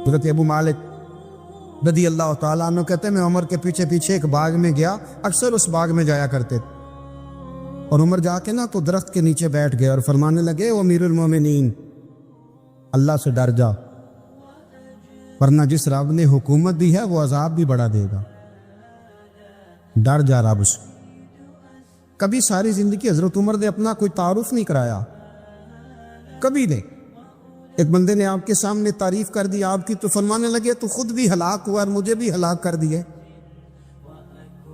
حضرت ابو مالک رضی اللہ تعالیٰ عنہ کہتے ہیں میں عمر کے پیچھے پیچھے ایک باغ میں گیا، اکثر اس باغ میں جایا کرتے تھے، اور عمر جا کے تو درخت کے نیچے بیٹھ گئے اور فرمانے لگے او امیر المومنین، اللہ سے ڈر جا، ورنہ جس رب نے حکومت دی ہے وہ عذاب بھی بڑا دے گا، ڈر جا رب سے۔ کبھی ساری زندگی حضرت عمر نے اپنا کوئی تعارف نہیں کرایا، کبھی نہیں۔ ایک بندے نے آپ کے سامنے تعریف کر دی آپ کی تو فرمانے لگے تو خود بھی ہلاک ہوا اور مجھے بھی ہلاک کر دیے،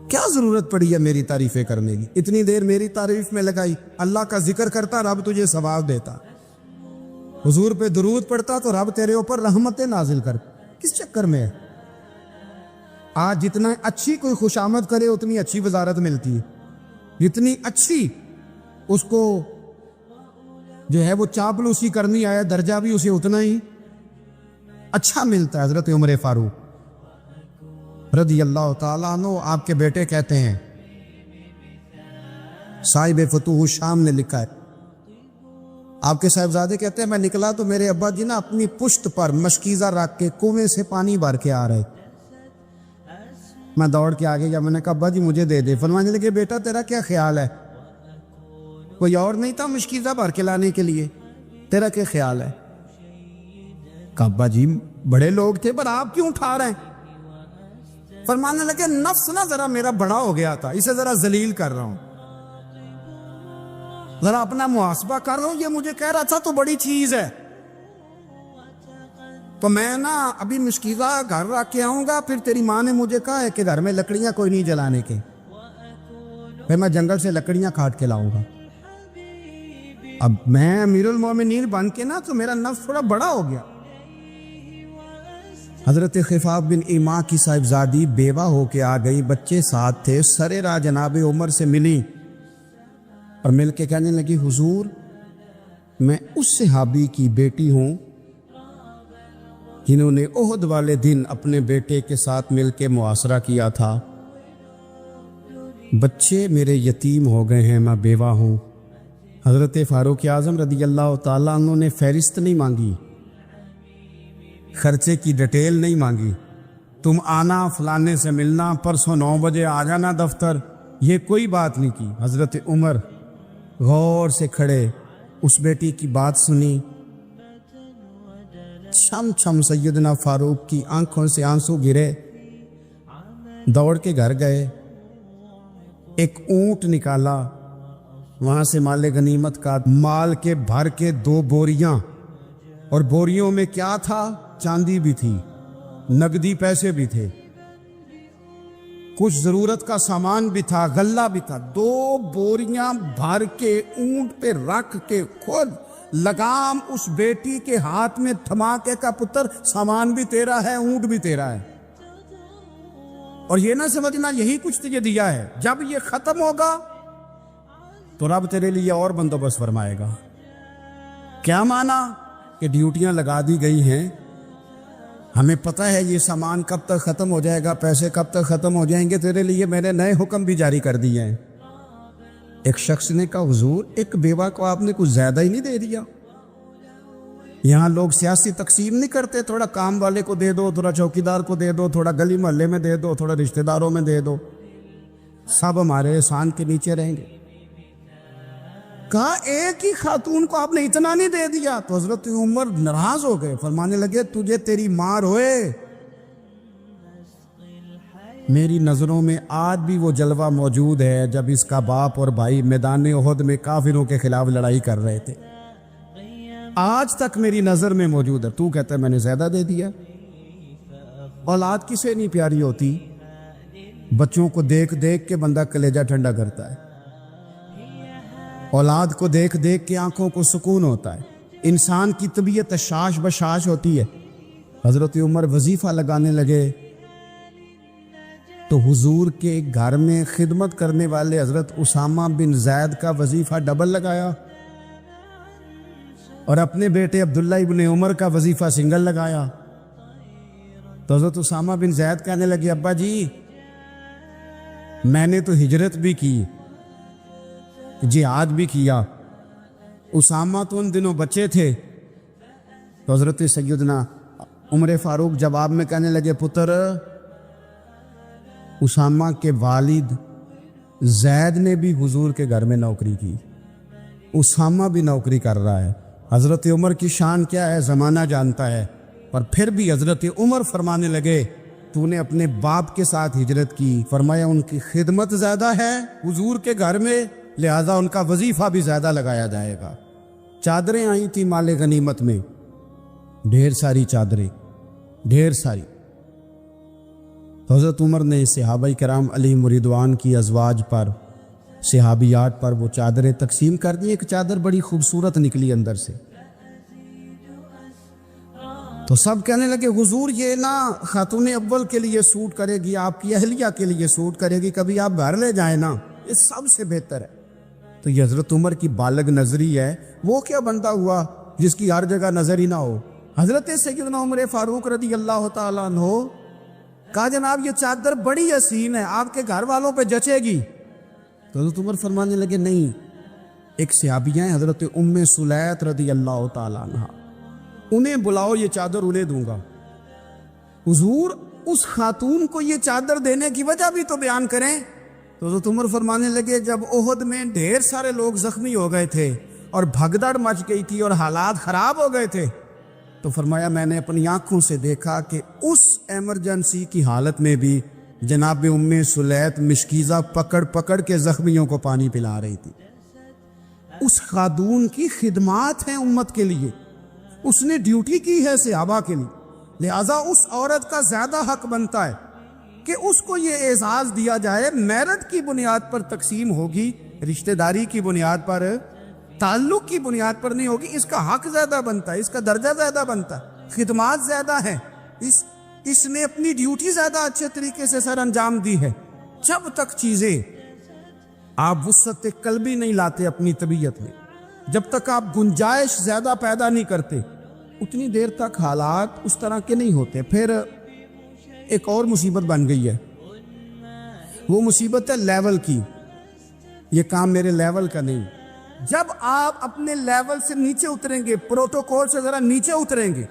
کیا ضرورت پڑی ہے میری تعریفیں کرنے کی؟ اتنی دیر میری تعریف میں لگائی، اللہ کا ذکر کرتا رب تجھے ثواب دیتا، حضور پہ درود پڑھتا تو رب تیرے اوپر رحمتیں نازل کر، کس چکر میں ہے؟ آج جتنا اچھی کوئی خوش آمد کرے اتنی اچھی وزارت ملتی ہے، جتنی اچھی اس کو جو ہے وہ چاپلوسی کرنی آیا درجہ بھی اسے اتنا ہی اچھا ملتا ہے۔ حضرت عمر فاروق رضی اللہ تعالیٰ عنہ آپ کے بیٹے کہتے ہیں، صاحب فتوح الشام نے لکھا ہے، آپ کے صاحبزادے کہتے ہیں میں نکلا تو میرے ابا جی نا اپنی پشت پر مشکیزہ رکھ کے کنویں سے پانی بھر کے آ رہے، میں دوڑ کے آگے گیا، میں نے کہا ابا جی مجھے دے دے۔ فرمانے لگے بیٹا تیرا کیا خیال ہے، کوئی اور نہیں تھا مشکیزہ بھر کے لانے کے لیے، تیرا کیا خیال ہے؟ کہا ابا جی بڑے لوگ تھے پر آپ کیوں اٹھا رہے ہیں؟ فرمانے لگے نفس نا ذرا میرا بڑا ہو گیا تھا، اسے ذرا ذلیل کر رہا ہوں، ذرا اپنا محاسبہ کر رہا ہوں، یہ مجھے کہہ رہا تھا تو بڑی چیز ہے، تو میں نا ابھی مشکیزہ گھر رکھ کے آؤں گا، پھر تیری ماں نے مجھے کہا ہے کہ گھر میں لکڑیاں کوئی نہیں جلانے کے، پھر میں جنگل سے لکڑیاں کاٹ کے لاؤں گا۔ اب میں امیر المومنین بن کے نا تو میرا نفس تھوڑا بڑا ہو گیا۔ حضرت خفاف بن ایما کی صاحبزادی بیوہ ہو کے آ گئی، بچے ساتھ تھے، سرے راہ جناب عمر سے ملی اور مل کے کہنے لگی حضور میں اس صحابی کی بیٹی ہوں جنہوں نے احد والے دن اپنے بیٹے کے ساتھ مل کے محاصرہ کیا تھا، بچے میرے یتیم ہو گئے ہیں، میں بیوہ ہوں۔ حضرت فاروق اعظم رضی اللہ تعالیٰ عنہ نے فہرست نہیں مانگی، خرچے کی ڈیٹیل نہیں مانگی، تم آنا فلانے سے ملنا، پرسوں 9 بجے آ جانا دفتر، یہ کوئی بات نہیں کی۔ حضرت عمر غور سے کھڑے، اس بیٹی کی بات سنی، چھم چھم سیدنا فاروق کی آنکھوں سے آنسو گرے، دوڑ کے گھر گئے، ایک اونٹ نکالا، وہاں سے مال غنیمت کا مال کے بھر کے 2 بوریاں، اور بوریوں میں کیا تھا؟ چاندی بھی تھی، نقدی پیسے بھی تھے، کچھ ضرورت کا سامان بھی تھا، غلہ بھی تھا، 2 بوریاں بھر کے اونٹ پہ رکھ کے خود لگام اس بیٹی کے ہاتھ میں تھما کے کا پتر سامان بھی تیرا ہے، اونٹ بھی تیرا ہے، اور یہ نہ سمجھنا یہی کچھ تجھے دیا ہے، جب یہ ختم ہوگا تو رب تیرے لیے اور بندوبست فرمائے گا۔ کیا مانا کہ ڈیوٹیاں لگا دی گئی ہیں، ہمیں پتہ ہے یہ سامان کب تک ختم ہو جائے گا، پیسے کب تک ختم ہو جائیں گے، تیرے لیے میں نے نئے حکم بھی جاری کر دیے ہیں۔ ایک شخص نے کہا حضور ایک بیوہ کو آپ نے کچھ زیادہ ہی نہیں دے دیا؟ یہاں لوگ سیاسی تقسیم نہیں کرتے، تھوڑا کام والے کو دے دو، تھوڑا چوکیدار کو دے دو، تھوڑا گلی محلے میں دے دو، تھوڑا رشتہ داروں میں دے دو، سب ہمارے احسان کے نیچے رہیں گے۔ کہا ایک ہی خاتون کو آپ نے اتنا نہیں دے دیا؟ تو حضرت عمر ناراض ہو گئے، فرمانے لگے تجھے تیری ماں روئے، میری نظروں میں آج بھی وہ جلوہ موجود ہے جب اس کا باپ اور بھائی میدان احد میں کافروں کے خلاف لڑائی کر رہے تھے، آج تک میری نظر میں موجود ہے۔ تو کہتا ہے میں نے زیادہ دے دیا؟ اولاد کسے نہیں پیاری ہوتی؟ بچوں کو دیکھ دیکھ کے بندہ کلیجہ ٹھنڈا کرتا ہے، اولاد کو دیکھ دیکھ کے آنکھوں کو سکون ہوتا ہے، انسان کی طبیعت شاش بشاش ہوتی ہے۔ حضرت عمر وظیفہ لگانے لگے تو حضور کے گھر میں خدمت کرنے والے حضرت اسامہ بن زید کا وظیفہ ڈبل لگایا، اور اپنے بیٹے عبداللہ ابن عمر کا وظیفہ سنگل لگایا۔ تو حضرت اسامہ بن زید کہنے لگے ابا جی میں نے تو ہجرت بھی کی، جہاد بھی کیا، اسامہ تو ان دنوں بچے تھے۔ تو حضرت سیدنا عمر فاروق جواب میں کہنے لگے پتر اسامہ کے والد زید نے بھی حضور کے گھر میں نوکری کی، اسامہ بھی نوکری کر رہا ہے۔ حضرت عمر کی شان کیا ہے زمانہ جانتا ہے، پر پھر بھی حضرت عمر فرمانے لگے تو نے اپنے باپ کے ساتھ ہجرت کی، فرمایا ان کی خدمت زیادہ ہے حضور کے گھر میں، لہذا ان کا وظیفہ بھی زیادہ لگایا جائے گا۔ چادریں آئی تھیں مال غنیمت میں، ڈھیر ساری چادریں، ڈھیر ساری۔ حضرت عمر نے صحابہ کرام علیہم رضوان کی ازواج پر، صحابیات پر وہ چادریں تقسیم کر دی۔ ایک چادر بڑی خوبصورت نکلی اندر سے، تو سب کہنے لگے حضور یہ نا خاتون اول کے لیے سوٹ کرے گی، آپ کی اہلیہ کے لیے سوٹ کرے گی، کبھی آپ گھر لے جائیں نا، یہ سب سے بہتر ہے۔ تو یہ حضرت عمر کی بالغ نظری ہے، وہ کیا بندہ ہوا جس کی ہر جگہ نظر ہی نہ ہو۔ حضرت سیدنا عمر فاروق رضی اللہ تعالیٰ عنہ کہا جناب یہ چادر بڑی حسین ہے، آپ کے گھر والوں پہ جچے گی۔ تو حضرت عمر فرمانے لگے نہیں، ایک صحابیہ ہیں حضرت ام سلیت رضی اللہ تعالیٰ عنہ، انہیں بلاؤ، یہ چادر انہیں دوں گا۔ حضور اس خاتون کو یہ چادر دینے کی وجہ بھی تو بیان کریں۔ تو حضرت عمر فرمانے لگے جب احد میں ڈھیر سارے لوگ زخمی ہو گئے تھے اور بھگدڑ مچ گئی تھی اور حالات خراب ہو گئے تھے، تو فرمایا میں نے اپنی آنکھوں سے دیکھا کہ اس ایمرجنسی کی حالت میں بھی جناب ام سلیت مشکیزہ پکڑ پکڑ کے زخمیوں کو پانی پلا رہی تھی۔ اس خاتون کی خدمات ہیں امت کے لیے، اس نے ڈیوٹی کی ہے صحابہ کے لیے، لہذا اس عورت کا زیادہ حق بنتا ہے کہ اس کو یہ اعزاز دیا جائے۔ میرٹ کی بنیاد پر تقسیم ہوگی، رشتہ داری کی بنیاد پر، تعلق کی بنیاد پر نہیں ہوگی، اس کا حق زیادہ بنتا ہے، اس کا درجہ زیادہ بنتا ہے، خدمات زیادہ ہیں، اس نے اپنی ڈیوٹی زیادہ اچھے طریقے سے سر انجام دی ہے۔ جب تک چیزیں آپ وسعت قلبی نہیں لاتے اپنی طبیعت میں، جب تک آپ گنجائش زیادہ پیدا نہیں کرتے، اتنی دیر تک حالات اس طرح کے نہیں ہوتے۔ پھر ایک اور مصیبت بن گئی ہے، وہ مصیبت ہے لیول کی۔ یہ کام میرے لیول کا نہیں۔ جب آپ اپنے لیول سے نیچے اتریں گے، پروٹوکول سے ذرا نیچے اتریں گے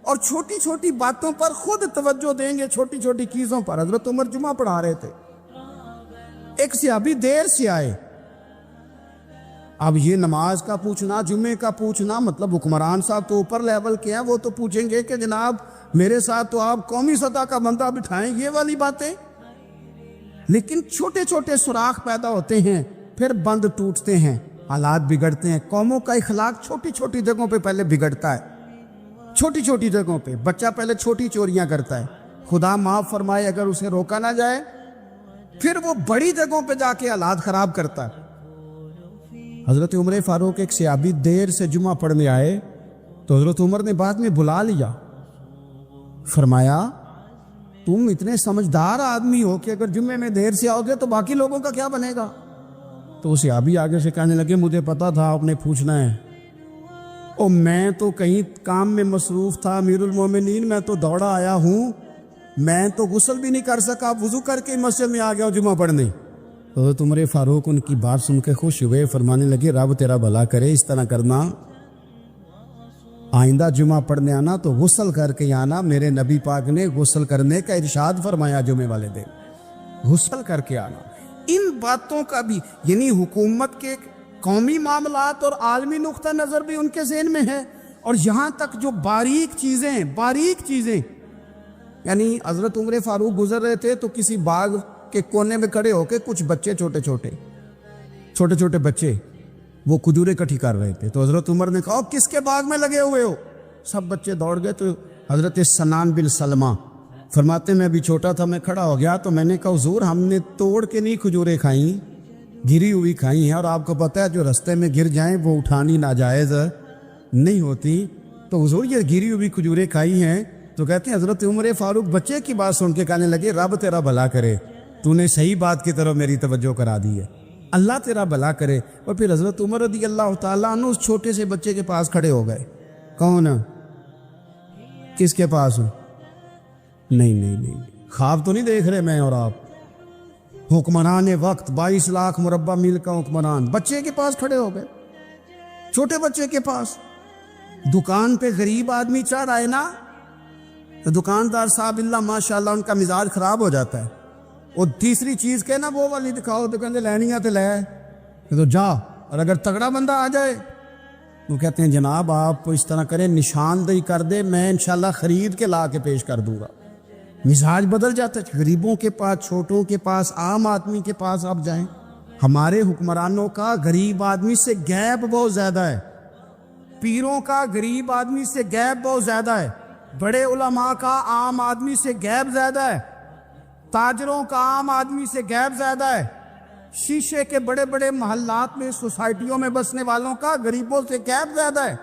اور چھوٹی چھوٹی باتوں پر خود توجہ دیں گے، چھوٹی چھوٹی چیزوں پر۔ حضرت عمر جمعہ پڑھا رہے تھے، ایک صحابی دیر سے آئے۔ اب یہ نماز کا پوچھنا، جمعے کا پوچھنا، مطلب حکمران صاحب تو اوپر لیول کے ہیں، وہ تو پوچھیں گے کہ جناب میرے ساتھ تو آپ قومی سطح کا بندہ بٹھائیں، یہ والی باتیں۔ لیکن چھوٹے چھوٹے سوراخ پیدا ہوتے ہیں، پھر بند ٹوٹتے ہیں، حالات بگڑتے ہیں۔ قوموں کا اخلاق چھوٹی چھوٹی جگہوں پہ پہلے بگڑتا ہے، چھوٹی چھوٹی جگہوں پہ۔ بچہ پہلے چھوٹی چوریاں کرتا ہے، خدا معاف فرمائے اگر اسے روکا نہ جائے، پھر وہ بڑی جگہوں پہ جا کے حالات خراب کرتا ہے۔ حضرت عمر فاروق ایک صحابی دیر سے جمعہ پڑھنے آئے، تو حضرت عمر نے بعد میں بلا لیا، فرمایا تم اتنے سمجھدار آدمی ہو کہ اگر جمعے میں دیر سے آؤ گے تو باقی لوگوں کا کیا بنے گا؟ تو صحابی آگے سے کہنے لگے مجھے پتا تھا آپ نے پوچھنا ہے، اور میں تو کہیں کام میں مصروف تھا امیر المومنین، میں تو دوڑا آیا ہوں، میں تو غسل بھی نہیں کر سکا، وضو کر کے مسجد میں آ گیا جمعہ پڑھنے۔ تو عمر فاروق ان کی بات سن کے خوش ہوئے، فرمانے لگے رب تیرا بھلا کرے، اس طرح کرنا، آئندہ جمعہ پڑھنے آنا تو غسل کر کے آنا، میرے نبی پاک نے غسل کرنے کا ارشاد فرمایا جمعے والے دن، غسل کر کے آنا۔ ان باتوں کا بھی یعنی حکومت کے قومی معاملات اور عالمی نقطہ نظر بھی ان کے ذہن میں ہے، اور یہاں تک جو باریک چیزیں یعنی حضرت عمر فاروق گزر رہے تھے تو کسی باغ کے کونے میں کھڑے ہو کے کچھ بچے چھوٹے چھوٹے بچے وہ کھجوریں اکٹھی کر رہے تھے، تو حضرت عمر نے کہا کس کے باغ میں لگے ہوئے ہو؟ سب بچے دوڑ گئے، تو حضرت سنان بن سلمہ فرماتے میں ابھی چھوٹا تھا، میں کھڑا ہو گیا تو میں نے کہا حضور ہم نے توڑ کے نہیں کھجوریں کھائیں، گری ہوئی کھائی ہیں، اور آپ کو پتہ ہے جو رستے میں گر جائیں وہ اٹھانی ناجائز نہیں ہوتی، تو حضور یہ گری ہوئی کھجوریں کھائی ہیں۔ تو کہتے ہیں حضرت عمر فاروق بچے کی بات سن کے کہنے لگے رب تیرا بھلا کرے، تو نے صحیح بات کی طرف میری توجہ کرا دی ہے، اللہ تیرا بھلا کرے۔ اور پھر حضرت عمر رضی اللہ تعالیٰ عنہ اس چھوٹے سے بچے کے پاس کھڑے ہو گئے۔ کون؟ کس کے پاس؟ نہیں، خواب تو نہیں دیکھ رہے میں اور آپ، حکمران وقت 22 لاکھ مربع میل کا حکمران بچے کے پاس کھڑے ہو گئے، چھوٹے بچے کے پاس۔ دکان پہ غریب آدمی چڑھ آئے نا تو دکاندار صاحب اللہ ماشاءاللہ ان کا مزاج خراب ہو جاتا ہے. اور تیسری چیز کہ نا وہ والی دکھاؤ تو کہتے لینی ہے تو لے تو جا. اور اگر تگڑا بندہ آ جائے وہ کہتے ہیں جناب آپ اس طرح کریں نشاندہی کر دے میں انشاءاللہ خرید کے لا کے پیش کر دوں گا. مزاج بدل جاتا ہے. غریبوں کے پاس, چھوٹوں کے پاس, عام آدمی کے پاس آپ جائیں. ہمارے حکمرانوں کا غریب آدمی سے گیپ بہت زیادہ ہے, پیروں کا غریب آدمی سے گیپ بہت زیادہ ہے, بڑے علماء کا عام آدمی سے گیپ زیادہ ہے, تاجروں کا عام آدمی سے گیپ زیادہ ہے, شیشے کے بڑے بڑے محلات میں سوسائٹیوں میں بسنے والوں کا غریبوں سے گیپ زیادہ ہے.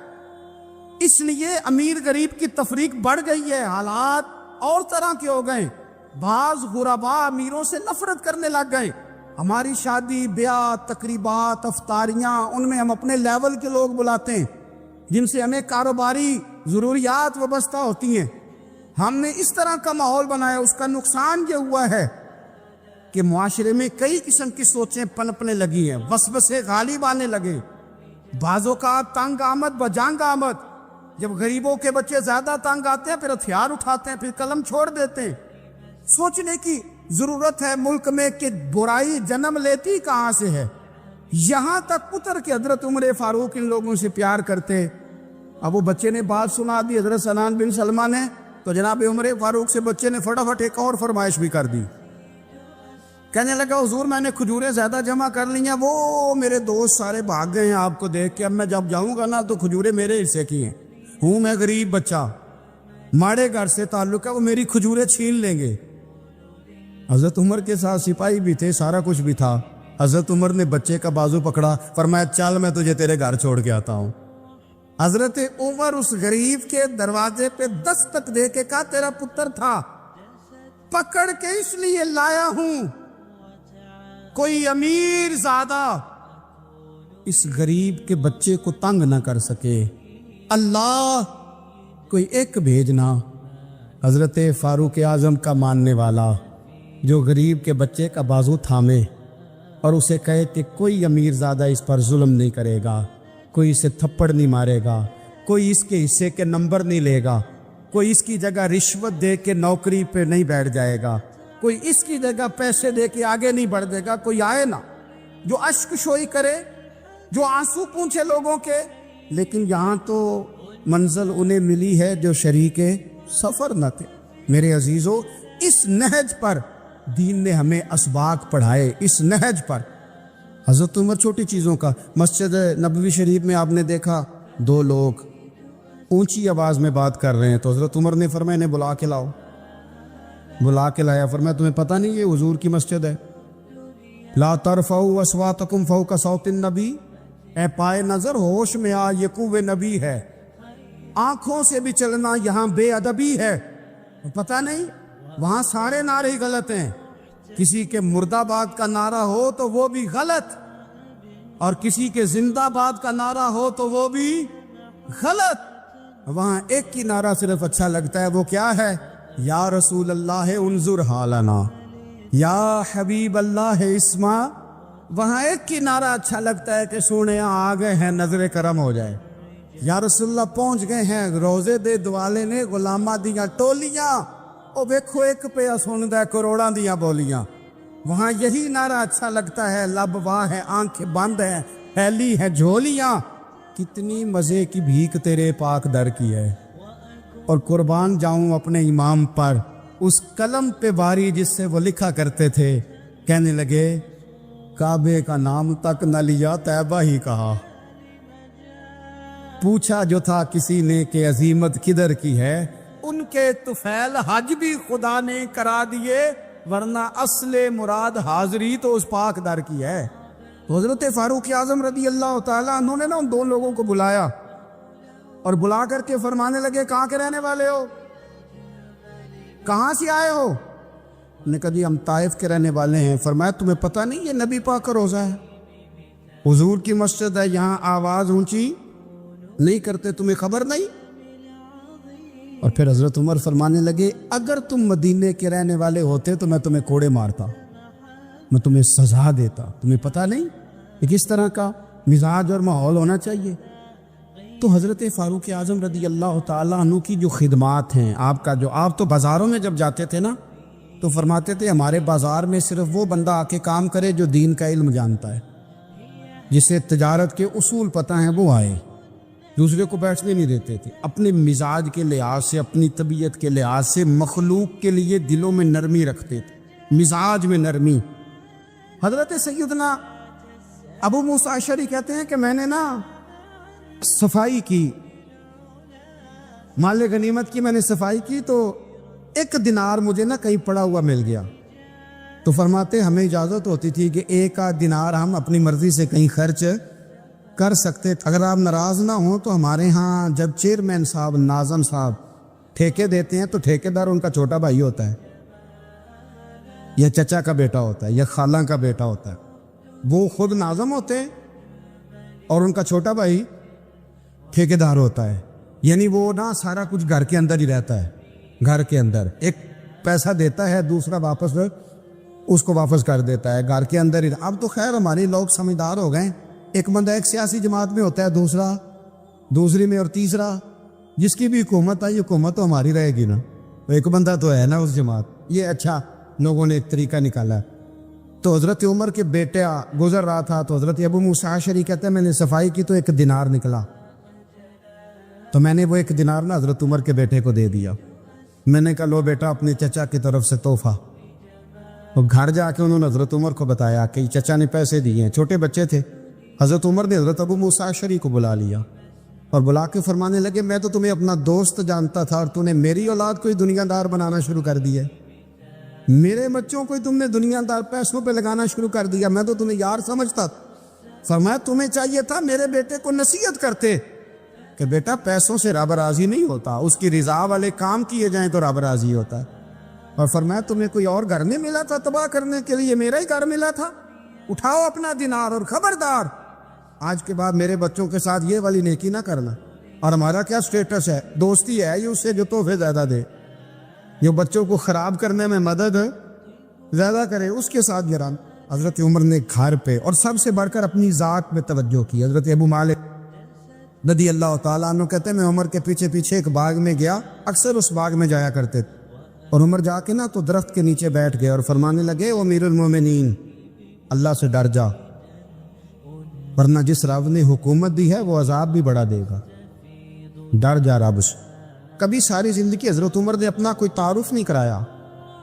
اس لیے امیر غریب کی تفریق بڑھ گئی ہے. حالات اور طرح کے ہو گئے. بعض غربا امیروں سے نفرت کرنے لگ گئے. ہماری شادی بیاہ تقریبات افطاریاں ان میں ہم اپنے لیول کے لوگ بلاتے ہیں جن سے ہمیں کاروباری ضروریات وابستہ ہوتی ہیں. ہم نے اس طرح کا ماحول بنایا. اس کا نقصان یہ ہوا ہے کہ معاشرے میں کئی قسم کی سوچیں پنپنے لگی ہیں, وسوسے غالب آنے لگے. بعضوں کا تنگ آمد بجنگ آمد. جب غریبوں کے بچے زیادہ تنگ آتے ہیں پھر ہتھیار اٹھاتے ہیں, پھر قلم چھوڑ دیتے ہیں. سوچنے کی ضرورت ہے ملک میں کہ برائی جنم لیتی کہاں سے ہے. یہاں تک اتر کے حضرت عمر فاروق ان لوگوں سے پیار کرتے. اب وہ بچے نے بات سنا دی حضرت سنان بن سلمہ نے, تو جناب عمر فاروق سے بچے نے فٹافٹ ایک اور فرمائش بھی کر دی. کہنے لگا حضور میں نے کھجوریں زیادہ جمع کر لی ہیں, وہ میرے دوست سارے بھاگ گئے ہیں آپ کو دیکھ کے. اب میں جب جاؤں گا نا تو کھجوریں میرے حصے کی ہیں. ہوں میں غریب بچہ, ماڑے گھر سے تعلق ہے, وہ میری کھجوریں چھین لیں گے. حضرت عمر کے ساتھ سپاہی بھی تھے, سارا کچھ بھی تھا. حضرت عمر نے بچے کا بازو پکڑا, فرمایا چل میں تجھے تیرے گھر چھوڑ کے آتا ہوں. حضرت عمر اس غریب کے دروازے پہ دستک دے کے کہا تیرا پتر تھا, پکڑ کے اس لیے لایا ہوں کوئی امیر زادہ اس غریب کے بچے کو تنگ نہ کر سکے. اللہ کوئی ایک بھیجنا. حضرت فاروق اعظم کا ماننے والا جو غریب کے بچے کا بازو تھامے اور اسے کہے کہ کوئی امیر زادہ اس پر ظلم نہیں کرے گا, کوئی اسے تھپڑ نہیں مارے گا, کوئی اس کے حصے کے نمبر نہیں لے گا, کوئی اس کی جگہ رشوت دے کے نوکری پہ نہیں بیٹھ جائے گا, کوئی اس کی جگہ پیسے دے کے آگے نہیں بڑھ دے گا. کوئی آئے نا جو اشک شوئی کرے, جو آنسو پونچھے لوگوں کے. لیکن یہاں تو منزل انہیں ملی ہے جو شریک سفر نہ تھے. میرے عزیزو, اس نہج پر دین نے ہمیں اسباق پڑھائے. اس نہج پر حضرت عمر چھوٹی چیزوں کا, مسجد نبوی شریف میں آپ نے دیکھا دو لوگ اونچی آواز میں بات کر رہے ہیں, تو حضرت عمر نے فرمایا انہیں بلا کے لاؤ. بلا کے لایا, فرمایا تمہیں پتہ نہیں یہ حضور کی مسجد ہے. لا ترفعوا اصواتکم فوق صوت النبی, اے پائے نظر ہوش میں آ, یہ کوہ نبی ہے. آنکھوں سے بھی چلنا یہاں بے ادبی ہے. پتہ نہیں وہاں سارے نعرے ہی غلط ہیں. کسی کے مرد آباد کا نعرہ ہو تو وہ بھی غلط, اور کسی کے زندہ آباد کا نعرہ ہو تو وہ بھی غلط. وہاں ایک ہی نعرہ صرف اچھا لگتا ہے, وہ کیا ہے؟ یا رسول اللہ انظر حالنا, یا حبیب اللہ اسما. وہاں ایک ہی نعرہ اچھا لگتا ہے کہ سونے آ گئے ہیں نظر کرم ہو جائے. یا رسول اللہ پہنچ گئے ہیں, روزے دے دوالے نے غلامہ دیاں ٹولیاں, او ویکھو ایک پہ سندا کروڑاں دیاں بولیاں. وہاں یہی نعرہ اچھا لگتا ہے, لب واہ ہے, آنکھیں بند ہیں, پھیلی ہیں جھولیاں. کتنی مزے کی بھیک تیرے پاک در کی ہے. اور قربان جاؤں اپنے امام پر, اس قلم پہ باری جس سے وہ لکھا کرتے تھے. کہنے لگے کعبے کا نام تک نہ لیا, طیبہ ہی کہا. پوچھا جو تھا کسی نے کہ عظیمت کدھر کی ہے, ان کے طفیل حج بھی خدا نے کرا دیے, ورنہ اصل مراد حاضری تو اس پاک در کی ہے. تو حضرت فاروق اعظم رضی اللہ تعالیٰ انہوں نے نا ان دو لوگوں کو بلایا اور بلا کر کے فرمانے لگے کہاں کے رہنے والے ہو, کہاں سے آئے ہو؟ نے کہا جی ہم طائف کے رہنے والے ہیں. فرمایا تمہیں پتہ نہیں یہ نبی پاک کا روزہ ہے, حضور کی مسجد ہے, یہاں آواز اونچی نہیں کرتے, تمہیں خبر نہیں؟ اور پھر حضرت عمر فرمانے لگے اگر تم مدینے کے رہنے والے ہوتے تو میں تمہیں کوڑے مارتا, میں تمہیں سزا دیتا. تمہیں پتہ نہیں کہ کس طرح کا مزاج اور ماحول ہونا چاہیے. تو حضرت فاروق اعظم رضی اللہ تعالیٰ عنہ کی جو خدمات ہیں، آپ تو بازاروں میں جب جاتے تھے نا تو فرماتے تھے ہمارے بازار میں صرف وہ بندہ آ کے کام کرے جو دین کا علم جانتا ہے، جسے تجارت کے اصول پتہ ہیں وہ آئے، دوسرے کو بیٹھنے نہیں دیتے تھے۔ اپنے مزاج کے لحاظ سے، اپنی طبیعت کے لحاظ سے مخلوق کے لیے دلوں میں نرمی رکھتے تھے، مزاج میں نرمی۔ حضرت سیدنا ابو موسیٰ اشعری کہتے ہیں کہ میں نے نا صفائی کی، مال غنیمت کی میں نے صفائی کی، تو 1 دینار مجھے نا کہیں پڑا ہوا مل گیا، تو فرماتے ہمیں اجازت ہوتی تھی کہ 1 آدھ دینار ہم اپنی مرضی سے کہیں خرچ کر سکتے تھے۔ اگر آپ ناراض نہ ہوں تو ہمارے ہاں جب چیئرمین صاحب، ناظم صاحب ٹھیکے دیتے ہیں تو ٹھیکیدار ان کا چھوٹا بھائی ہوتا ہے، یا چچا کا بیٹا ہوتا ہے، یا خالہ کا بیٹا ہوتا ہے۔ وہ خود ناظم ہوتے ہیں اور ان کا چھوٹا بھائی ٹھیکیدار ہوتا ہے، یعنی وہ نا سارا کچھ گھر کے اندر ہی رہتا ہے، گھر کے اندر ایک پیسہ دیتا ہے، دوسرا واپس اس کو واپس کر دیتا ہے، گھر کے اندر ہی۔ اب تو خیر ہمارے لوگ سمجھدار ہو گئے، ایک بندہ ایک سیاسی جماعت میں ہوتا ہے، دوسرا دوسری میں، اور تیسرا جس کی بھی حکومت آئی، حکومت تو ہماری رہے گی نا، ایک بندہ تو ہے نا اس جماعت۔ یہ اچھا لوگوں نے ایک طریقہ نکالا۔ تو حضرت عمر کے بیٹے گزر رہا تھا، تو حضرت ابو موسیٰ اشعری کہتے ہیں میں نے صفائی کی تو 1 دینار نکلا، تو میں نے وہ 1 دینار نا حضرت عمر کے بیٹے کو دے دیا۔ میں نے کہا لو بیٹا اپنے چچا کی طرف سے تحفہ۔ اور گھر جا کے انہوں نے حضرت عمر کو بتایا کہ چچا نے پیسے دیے ہیں، چھوٹے بچے تھے۔ حضرت عمر نے حضرت ابو موسیٰ اشعری کو بلا لیا اور بلا کے فرمانے لگے میں تو تمہیں اپنا دوست جانتا تھا اور تو نے میری اولاد کو ہی دنیا دار بنانا شروع کر دیا، میرے بچوں کو ہی تم نے دنیا دار پیسوں پہ لگانا شروع کر دیا، میں تو تمہیں یار سمجھتا تھا۔ فرمایا تمہیں چاہیے تھا میرے بیٹے کو نصیحت کرتے کہ بیٹا پیسوں سے رب راضی نہیں ہوتا، اس کی رضا والے کام کیے جائیں تو رب راضی ہوتا ہے۔ اور فرمایا تمہیں کوئی اور گھر نہیں ملا تھا تباہ کرنے کے لیے، میرا ہی گھر ملا تھا، اٹھاؤ اپنا دینار اور خبردار آج کے بعد میرے بچوں کے ساتھ یہ والی نیکی نہ کرنا۔ اور ہمارا کیا سٹیٹس ہے، دوستی ہے یہ اس سے جو تحفے زیادہ دے، جو بچوں کو خراب کرنے میں مدد زیادہ کرے اس کے ساتھ گران۔ حضرت عمر نے گھر پہ اور سب سے بڑھ کر اپنی ذات میں توجہ کی۔ حضرت ابو مالک رضی اللہ تعالیٰ عنہ کہتے ہیں میں عمر کے پیچھے پیچھے ایک باغ میں گیا، اکثر اس باغ میں جایا کرتے تھے، اور عمر جا کے نا تو درخت کے نیچے بیٹھ گئے اور فرمانے لگے او امیر المومنین اللہ سے ڈر جا، ورنہ جس رب نے حکومت دی ہے وہ عذاب بھی بڑا دے گا، ڈر جا رب سے۔ کبھی ساری زندگی حضرت عمر نے اپنا کوئی تعارف نہیں کرایا،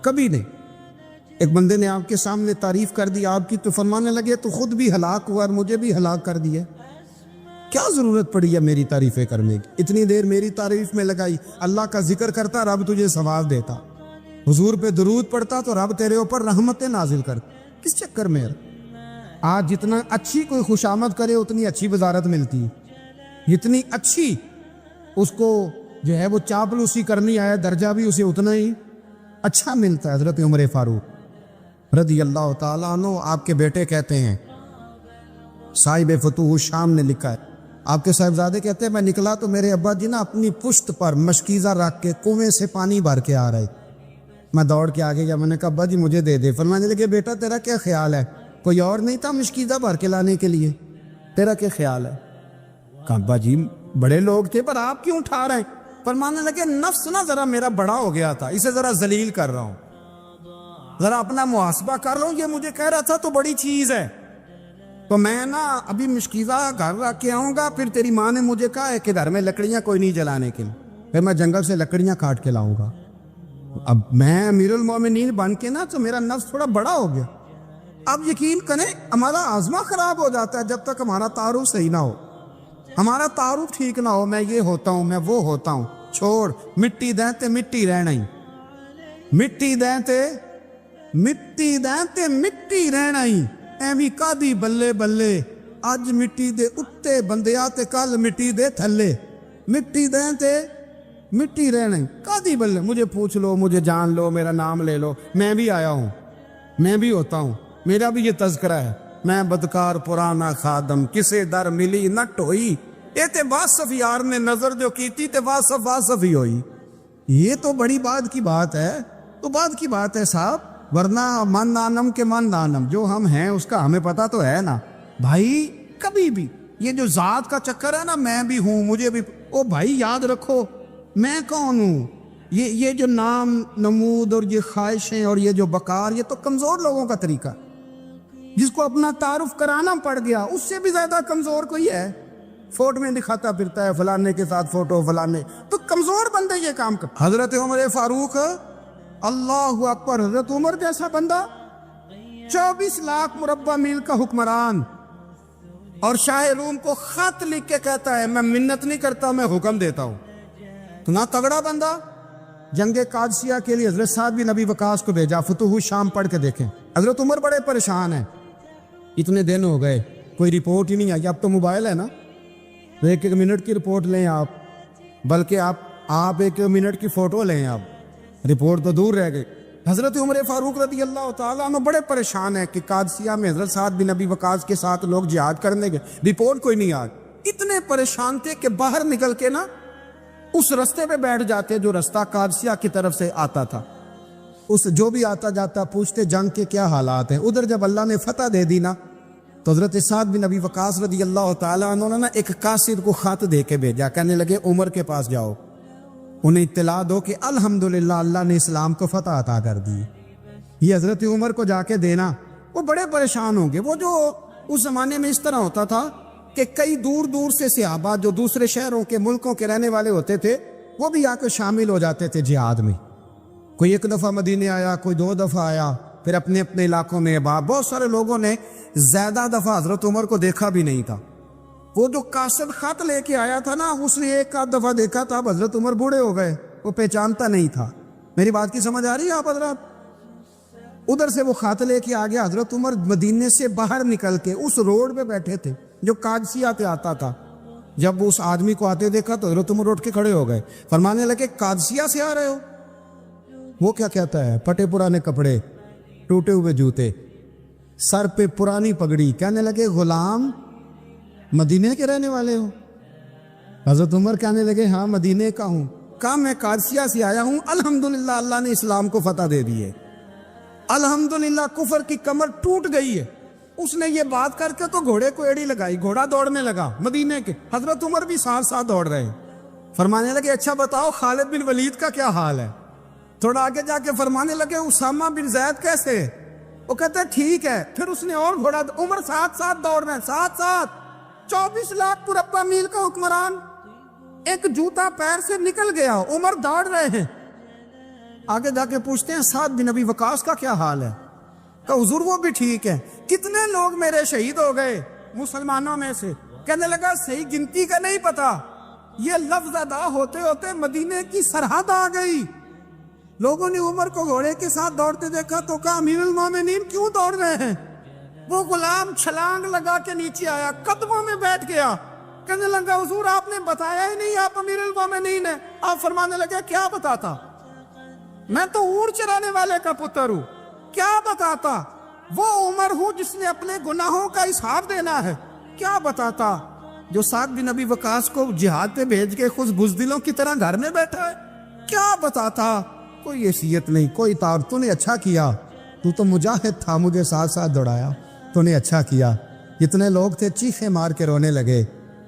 کبھی نہیں۔ ایک بندے نے آپ کے سامنے تعریف کر دی آپ کی تو فرمانے لگے تو خود بھی ہلاک ہوا اور مجھے بھی ہلاک کر دیا، کیا ضرورت پڑی ہے میری تعریفیں کرنے کی، اتنی دیر میری تعریف میں لگائی، اللہ کا ذکر کرتا رب تجھے ثواب دیتا، حضور پہ درود پڑتا تو رب تیرے اوپر رحمتیں نازل کرتا، کس چکر میں؟ آج جتنا اچھی کوئی خوشامد کرے اتنی اچھی وزارت ملتی ہے، جتنی اچھی اس کو جو ہے وہ چاپلوسی کرنی آئے درجہ بھی اسے اتنا ہی اچھا ملتا ہے۔ حضرت عمر فاروق رضی اللہ تعالیٰ عنہ آپ کے بیٹے کہتے ہیں، صاحب فتوح الشام نے لکھا ہے، آپ کے صاحبزادے کہتے ہیں میں نکلا تو میرے ابا جی نا اپنی پشت پر مشکیزہ رکھ کے کنویں سے پانی بھر کے آ رہے، میں دوڑ کے آگے گیا، میں نے کہا ابا جی مجھے دے دے۔ فرمانے لگے بیٹا تیرا کیا خیال ہے، کوئی اور نہیں تھا مشکیزہ بھر کے لانے کے لیے، تیرا کیا خیال ہے؟ کہا ابا جی بڑے لوگ تھے پر آپ کیوں اٹھا رہے ہیں؟ فرمانے لگے نفس نا ذرا میرا بڑا ہو گیا تھا، اسے ذرا ذلیل کر رہا ہوں، ذرا اپنا محاسبہ کر رہا ہوں، یہ مجھے کہہ رہا تھا تو بڑی چیز ہے، تو میں نا ابھی مشکیزہ گھر رکھ کے آؤں گا، پھر تیری ماں نے مجھے کہا ہے کہ گھر میں لکڑیاں کوئی نہیں جلانے کے لیے، پھر میں جنگل سے لکڑیاں کاٹ کے لاؤں گا۔ اب میں امیر المومنین بن کے نا تو میرا نفس تھوڑا بڑا ہو گیا۔ اب یقین کریں ہمارا آزما خراب ہو جاتا ہے جب تک ہمارا تعارف صحیح نہ ہو، ہمارا تعارف ٹھیک نہ ہو، میں یہ ہوتا ہوں میں وہ ہوتا ہوں، چھوڑ مٹی دیں تے مٹی رہنا ہی، مٹی دیں تے مٹی دیں تے مٹی رہنا ہی، ایویں کادی بلے بلے اج مٹی دے اتے بندیا تے کل مٹی دے تھلے، مٹی دیں تے مٹی رہنا ہی کادی بلے، مجھے پوچھ لو مجھے جان لو میرا نام لے لو، میں بھی آیا ہوں، میں بھی ہوتا ہوں، میرا بھی یہ تذکرہ ہے، میں بدکار پرانا خادم کسے در ملی نہ ٹوئی، یہ تے واصف یار نے نظر جو کیتی تے واصف واصف ہی ہوئی۔ یہ تو بڑی بات کی بات ہے، تو بات کی بات ہے صاحب، ورنہ من نانم کے من نانم، جو ہم ہیں اس کا ہمیں پتہ تو ہے نا بھائی، کبھی بھی یہ جو ذات کا چکر ہے نا، میں بھی ہوں، مجھے بھی، او بھائی یاد رکھو میں کون ہوں. یہ جو نام نمود اور یہ خواہشیں اور یہ جو بکار، یہ تو کمزور لوگوں کا طریقہ ہے. جس کو اپنا تعارف کرانا پڑ گیا، اس سے بھی زیادہ کمزور کوئی ہے؟ فوٹو میں دکھاتا پھرتا ہے فلانے کے ساتھ فوٹو، فلانے تو کمزور بندے یہ کام کر. حضرت عمر فاروق، اللہ اکبر، حضرت عمر جیسا بندہ 24 لاکھ مربع میل کا حکمران، اور شاہ روم کو خط لکھ کے کہتا ہے میں منت نہیں کرتا، میں حکم دیتا ہوں. تو نہ تگڑا بندہ. جنگ قادسیہ کے لیے حضرت سعد بن ابی وقاص کو بھیجا، فتوح شام پڑھ کے دیکھیں. حضرت عمر بڑے پریشان ہیں، اتنے دن ہو گئے کوئی رپورٹ ہی نہیں آئی. اب تو موبائل ہے نا، ایک ایک منٹ کی رپورٹ لیں آپ، بلکہ آپ ایک منٹ کی فوٹو لیں، آپ رپورٹ تو دور رہ گئی. حضرت عمر فاروق رضی اللہ تعالیٰ عنہ بڑے پریشان ہیں کہ قادسیہ میں حضرت سعد بن ابی وقاص کے ساتھ لوگ جہاد کرنے گئے، رپورٹ کوئی نہیں آئی. اتنے پریشان تھے کہ باہر نکل کے نا اس رستے پہ بیٹھ جاتے جو رستہ قادسیہ کی طرف سے آتا تھا. اس جو بھی آتا جاتا پوچھتے جنگ کے کیا حالات ہیں. ادھر جب اللہ نے فتح دے دی نا، تو حضرت سعد بن ابی وقاص رضی اللہ تعالیٰ عنہ نے نا ایک قاصد کو خط دے کے بھیجا، کہنے لگے عمر کے پاس جاؤ، انہیں اطلاع دو کہ الحمدللہ اللہ نے اسلام کو فتح عطا کر دی. یہ حضرت عمر کو جا کے دینا. وہ بڑے پریشان ہوں گے. وہ جو اس زمانے میں اس طرح ہوتا تھا کہ کئی دور دور سے صحابہ جو دوسرے شہروں کے ملکوں کے رہنے والے ہوتے تھے، وہ بھی آ کے شامل ہو جاتے تھے جہاد میں. کوئی ایک دفعہ مدینے آیا، کوئی 2 دفعہ آیا، پھر اپنے اپنے علاقوں میں. بہت سارے لوگوں نے زیادہ دفعہ حضرت عمر کو دیکھا بھی نہیں تھا. وہ جو قاصد خط لے کے آیا تھا نا، اس نے ایک آدھ دفعہ دیکھا تھا. اب حضرت عمر بوڑھے ہو گئے، وہ پہچانتا نہیں تھا. میری بات کی سمجھ آ رہی ہے آپ حضرات؟ ادھر سے وہ خط لے کے آ گیا. حضرت عمر مدینے سے باہر نکل کے اس روڈ پہ بیٹھے تھے جو قادسیہ پہ آتا تھا. جب وہ اس آدمی کو آتے دیکھا تو حضرت عمر اٹھ کے کھڑے ہو گئے، فرمانے لگے قادسیہ سے آ رہے ہو؟ وہ کیا کہتا ہے؟ پھٹے پرانے کپڑے، ٹوٹے ہوئے جوتے، سر پہ پرانی پگڑی. کہنے لگے غلام مدینے کے رہنے والے ہو؟ حضرت عمر کہنے لگے ہاں مدینے کا ہوں. کہا میں قادسیہ سے آیا ہوں، الحمدللہ اللہ نے اسلام کو فتح دے دی ہے، الحمدللہ کفر کی کمر ٹوٹ گئی ہے. اس نے یہ بات کر کے تو گھوڑے کو ایڑی لگائی، گھوڑا دوڑنے لگا مدینے کے. حضرت عمر بھی ساتھ ساتھ دوڑ رہے ہیں. فرمانے لگے اچھا بتاؤ خالد بن ولید کا کیا حال ہے؟ تھوڑا آگے جا کے فرمانے لگے اسامہ بن زید کیسے؟ وہ کہتے ہیں ٹھیک ہے. پھر اس نے اور گھوڑا. عمر ساتھ ساتھ دوڑ رہے ہیں، ساتھ ساتھ. 24 لاکھ مربع میل کا حکمران، ایک جوتا پیر سے نکل گیا، عمر دوڑ رہے ہیں. آگے جا کے پوچھتے ہیں سعد بن ابی وقاص کا کیا حال ہے؟ کہ حضور وہ بھی ٹھیک ہے. کتنے لوگ میرے شہید ہو گئے مسلمانوں میں سے؟ کہنے لگا صحیح گنتی کا نہیں پتا. یہ لفظ ادا ہوتے ہوتے مدینے کی سرحد آ گئی. لوگوں نے عمر کو گھوڑے کے ساتھ دوڑتے دیکھا تو کہا امیر المومنین کیوں دوڑ رہے ہیں؟ وہ غلام چھلانگ لگا کے نیچے آیا، قدموں میں بیٹھ گیا. کہنے لگا حضور آپ نے بتایا ہی نہیں آپ امیر المومنین ہیں. آپ فرمانے لگے کیا بتاتا؟ میں تو اونٹ چرانے والے کا پتر ہوں، کیا بتاتا؟ وہ عمر ہوں جس نے اپنے گناہوں کا حساب دینا ہے. کیا بتاتا؟ جو سعد بن ابی وقاص کو جہاد پہ بھیج کے خود بزدلوں کی طرح گھر میں بیٹھا ہے. کیا بتاتا؟ کوئی حیثیت نہیں، کوئی طور. تو نے اچھا کیا، تو مجاہد تھا، مجھے ساتھ ساتھ دوڑایا، تو نے اچھا کیا. جتنے لوگ تھے چیخیں مار کے رونے لگے.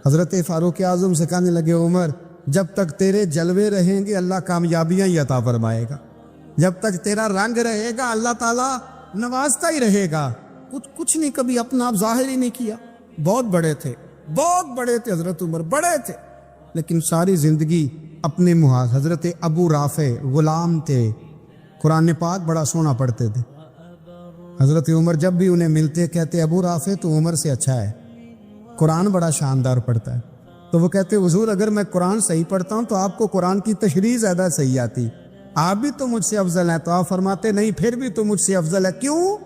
حضرت فاروق اعظم سے کہنے لگے عمر جب تک تیرے جلوے رہیں گے اللہ کامیابیاں ہی عطا فرمائے گا، جب تک تیرا رنگ رہے گا اللہ تعالیٰ نوازتا ہی رہے گا. کچھ نہیں کبھی اپنا آپ ظاہر ہی نہیں کیا. بہت بڑے تھے، بہت بڑے تھے حضرت عمر، بڑے تھے، لیکن ساری زندگی اپنے محاذ. حضرت ابو رافع غلام تھے، قرآن پاک بڑا سونا پڑھتے تھے. حضرت عمر جب بھی انہیں ملتے کہتے ابو رافع تو عمر سے اچھا ہے، قرآن بڑا شاندار پڑھتا ہے. تو وہ کہتے حضور اگر میں قرآن صحیح پڑھتا ہوں تو آپ کو قرآن کی تشریح زیادہ صحیح آتی، آپ بھی تو مجھ سے افضل ہیں. تو آپ فرماتے نہیں پھر بھی تو مجھ سے افضل ہے. کیوں؟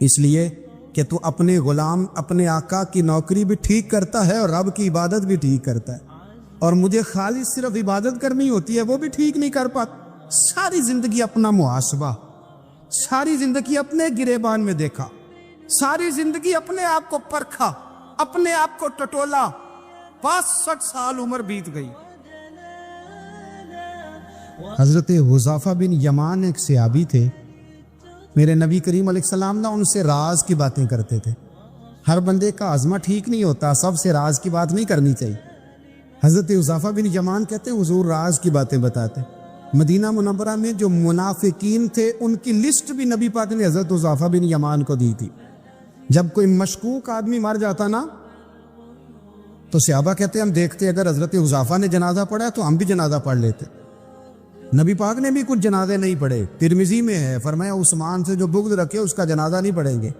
اس لیے کہ تو اپنے غلام اپنے آقا کی نوکری بھی ٹھیک کرتا ہے اور رب کی عبادت بھی ٹھیک کرتا ہے، اور مجھے خالص صرف عبادت کرنی ہوتی ہے وہ بھی ٹھیک نہیں کر پاتا. ساری زندگی اپنا محاسبہ، ساری زندگی اپنے گریبان میں دیکھا، ساری زندگی اپنے آپ کو پرکھا، اپنے آپ کو ٹٹولا. 65 سال عمر بیت گئی. حضرت حذیفہ بن یمان ایک صحابی تھے، میرے نبی کریم علیہ السلام نا ان سے راز کی باتیں کرتے تھے. ہر بندے کا عزمہ ٹھیک نہیں ہوتا، سب سے راز کی بات نہیں کرنی چاہیے۔ حضرت حذیفہ بن یمان کہتے ہیں حضور راز کی باتیں بتاتے۔ مدینہ منورہ میں جو منافقین تھے ان کی لسٹ بھی نبی پاک نے حضرت حذیفہ بن یمان کو دی تھی۔ جب کوئی مشکوک آدمی مر جاتا نا تو صحابہ کہتے ہیں ہم دیکھتے اگر حضرت حذیفہ نے جنازہ پڑھا تو ہم بھی جنازہ پڑھ لیتے۔ نبی پاک نے بھی کچھ جنازے نہیں پڑھے، ترمذی میں ہے، فرمایا عثمان سے جو بغض رکھے اس کا جنازہ نہیں پڑھیں گے۔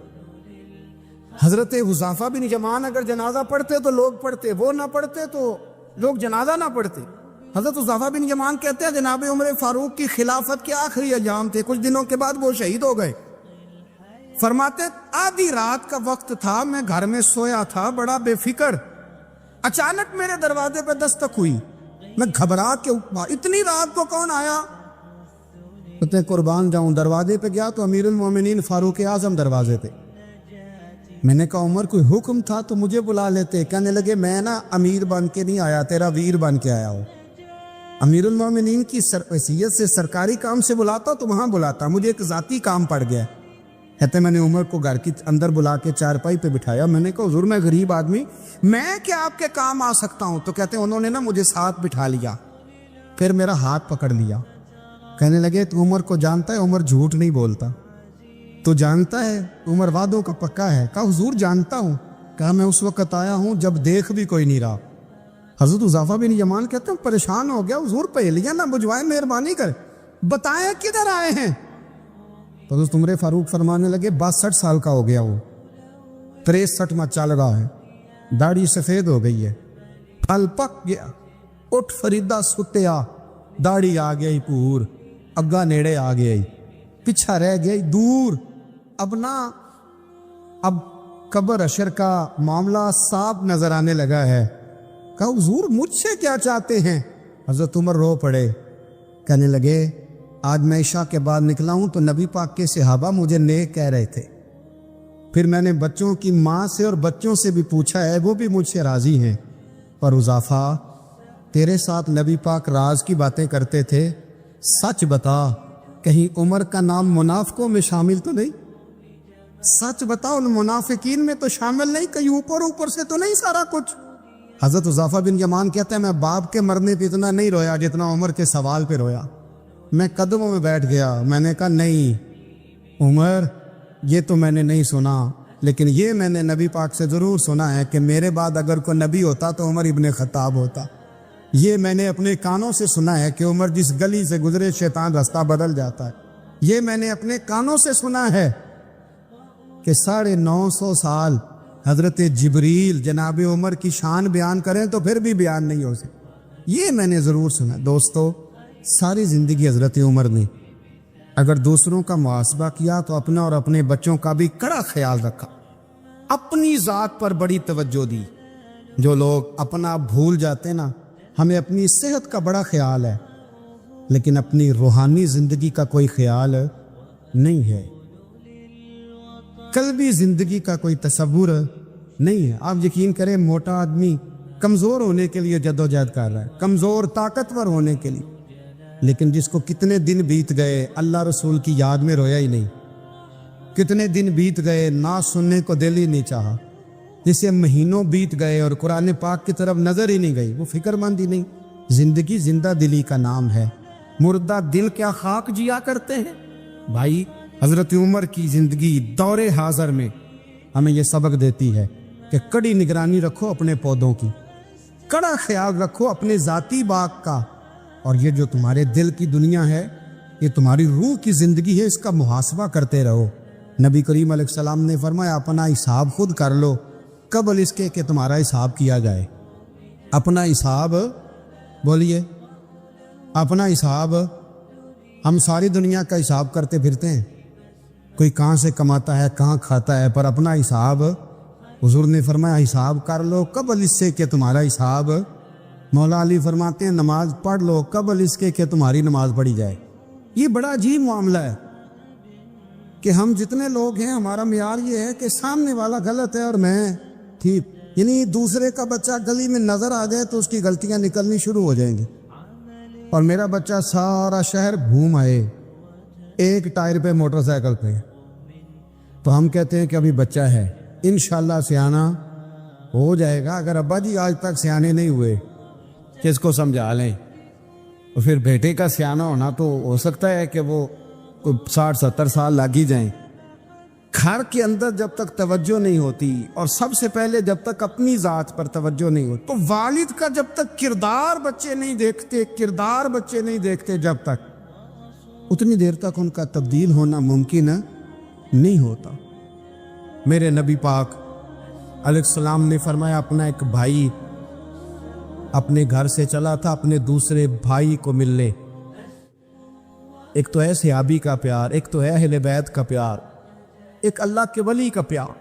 حضرت حذیفہ بن یمان اگر جنازہ پڑھتے تو لوگ پڑھتے، وہ نہ پڑھتے تو لوگ جنازہ نہ پڑھتے۔ حضرت حذیفہ بن یمان کہتے ہیں جناب عمر فاروق کی خلافت کے آخری ایام تھے، کچھ دنوں کے بعد وہ شہید ہو گئے۔ فرماتے آدھی رات کا وقت تھا، میں گھر میں سویا تھا بڑا بے فکر، اچانک میرے دروازے پہ دستک ہوئی، میں گھبرا کے اٹھا، اتنی رات کو کون آیا؟ کہتے ہیں قربان جاؤں، دروازے پہ گیا تو امیر المومنین فاروق اعظم دروازے پہ۔ میں نے کہا عمر کوئی حکم تھا تو مجھے بلا لیتے۔ کہنے لگے میں نا امیر بن کے نہیں آیا، تیرا ویر بن کے آیا ہوں۔ امیر المومنین کی حیثیت سے سرکاری کام سے بلاتا تو وہاں بلاتا، مجھے ایک ذاتی کام پڑ گیا۔ کہتے میں نے عمر کو گھر کی اندر بلا کے چارپائی پہ بٹھایا، میں نے کہا حضور میں غریب آدمی، میں کیا آپ کے کام آ سکتا ہوں؟ تو کہتے ہیں انہوں نے نا مجھے ساتھ بٹھا لیا، پھر میرا ہاتھ پکڑ لیا، کہنے لگے تو عمر کو جانتا ہے؟ عمر جھوٹ نہیں بولتا، تو جانتا ہے عمر وعدوں کا پکا ہے؟ کہا حضور جانتا ہوں۔ کہا میں اس وقت آیا ہوں جب دیکھ بھی کوئی نہیں رہا۔ حضرت حذیفہ بن یمان کہتے ہیں پریشان ہو گیا، حضور پہلیاں نہ بجھوائے، مہربانی کر بتائیں کدھر آئے ہیں؟ تو حضرت عمر فاروق فرمانے لگے 62 سال کا ہو گیا وہ، 63 میں چل رہا ہے، داڑھی سفید ہو گئی ہے، پھل پک گیا، اٹھ فریدہ ستیا، داڑھی آ گئی پور، اگا نیڑے آ گئی، پیچھا رہ گئی دور، اب قبر اشر کا معاملہ صاف نظر آنے لگا ہے۔ کہا حضور مجھ سے کیا چاہتے ہیں؟ حضرت عمر رو پڑے، کہنے لگے آج میں عشاء کے بعد نکلا ہوں تو نبی پاک کے صحابہ مجھے نیک کہہ رہے تھے، پھر میں نے بچوں کی ماں سے اور بچوں سے بھی پوچھا ہے، وہ بھی مجھ سے راضی ہیں، پر حذیفہ تیرے ساتھ نبی پاک راز کی باتیں کرتے تھے، سچ بتا کہیں عمر کا نام منافقوں میں شامل تو نہیں؟ سچ بتا ان منافقین میں تو شامل نہیں، کہیں اوپر سے تو نہیں سارا کچھ؟ حضرت حذیفہ بن یمان کہتے ہیں میں باپ کے مرنے پہ اتنا نہیں رویا جتنا عمر کے سوال پہ رویا۔ میں قدموں میں بیٹھ گیا، میں نے کہا نہیں عمر یہ تو میں نے نہیں سنا، لیکن یہ میں نے نبی پاک سے ضرور سنا ہے کہ میرے بعد اگر کوئی نبی ہوتا تو عمر ابن خطاب ہوتا۔ یہ میں نے اپنے کانوں سے سنا ہے کہ عمر جس گلی سے گزرے شیطان رستہ بدل جاتا ہے۔ یہ میں نے اپنے کانوں سے سنا ہے کہ 950 سال حضرت جبریل جناب عمر کی شان بیان کریں تو پھر بھی بیان نہیں ہو سکتا، یہ میں نے ضرور سنا۔ دوستو ساری زندگی حضرت عمر نے اگر دوسروں کا محاسبہ کیا تو اپنا اور اپنے بچوں کا بھی کڑا خیال رکھا، اپنی ذات پر بڑی توجہ دی۔ جو لوگ اپنا بھول جاتے نا، ہمیں اپنی صحت کا بڑا خیال ہے لیکن اپنی روحانی زندگی کا کوئی خیال نہیں ہے، قلبی زندگی کا کوئی تصور نہیں ہے۔ آپ یقین کریں موٹا آدمی کمزور ہونے کے لیے جدوجہد کر رہا ہے، کمزور طاقتور ہونے کے لیے، لیکن جس کو کتنے دن بیت گئے اللہ رسول کی یاد میں رویا ہی نہیں، کتنے دن بیت گئے نہ سننے کو دل ہی نہیں چاہا، جسے مہینوں بیت گئے اور قرآن پاک کی طرف نظر ہی نہیں گئی، وہ فکر مند ہی نہیں۔ زندگی زندہ دلی کا نام ہے، مردہ دل کیا خاک جیا کرتے ہیں؟ بھائی حضرت عمر کی زندگی دور حاضر میں ہمیں یہ سبق دیتی ہے کہ کڑی نگرانی رکھو اپنے پودوں کی، کڑا خیال رکھو اپنے ذاتی باغ کا، اور یہ جو تمہارے دل کی دنیا ہے یہ تمہاری روح کی زندگی ہے، اس کا محاسبہ کرتے رہو۔ نبی کریم علیہ السلام نے فرمایا اپنا حساب خود کر لو قبل اس کے کہ تمہارا حساب کیا جائے۔ اپنا حساب بولیے، اپنا حساب، ہم ساری دنیا کا حساب کرتے پھرتے ہیں، کوئی کہاں سے کماتا ہے کہاں کھاتا ہے، پر اپنا حساب حضور نے فرمایا حساب کر لو قبل اس سے کہ تمہارا حساب، مولا علی فرماتے ہیں نماز پڑھ لو قبل اس کے کہ تمہاری نماز پڑھی جائے۔ یہ بڑا عجیب معاملہ ہے کہ ہم جتنے لوگ ہیں ہمارا معیار یہ ہے کہ سامنے والا غلط ہے اور میں ٹھیک، یعنی دوسرے کا بچہ گلی میں نظر آ جائے تو اس کی غلطیاں نکلنی شروع ہو جائیں گی، اور میرا بچہ سارا شہر گھوم آئے ایک ٹائر پہ موٹر سائیکل پہ تو ہم کہتے ہیں کہ ابھی بچہ ہے، انشاءاللہ سیانا ہو جائے گا. اگر ابا جی آج تک سیانے نہیں ہوئے کس کو سمجھا لیں؟ تو پھر بیٹے کا سیانا ہونا تو ہو سکتا ہے کہ وہ 60-70 سال لگ ہی جائیں. گھر کے اندر جب تک توجہ نہیں ہوتی، اور سب سے پہلے جب تک اپنی ذات پر توجہ نہیں ہوتی، تو والد کا جب تک کردار بچے نہیں دیکھتے جب تک، اتنی دیر تک ان کا تبدیل ہونا ممکن نہیں ہوتا. میرے نبی پاک علیہ السلام نے فرمایا، اپنا ایک بھائی اپنے گھر سے چلا تھا اپنے دوسرے بھائی کو ملنے. ایک تو ہے صحابی کا پیار، ایک تو ہے اہل بیت کا پیار، ایک اللہ کے ولی کا پیار.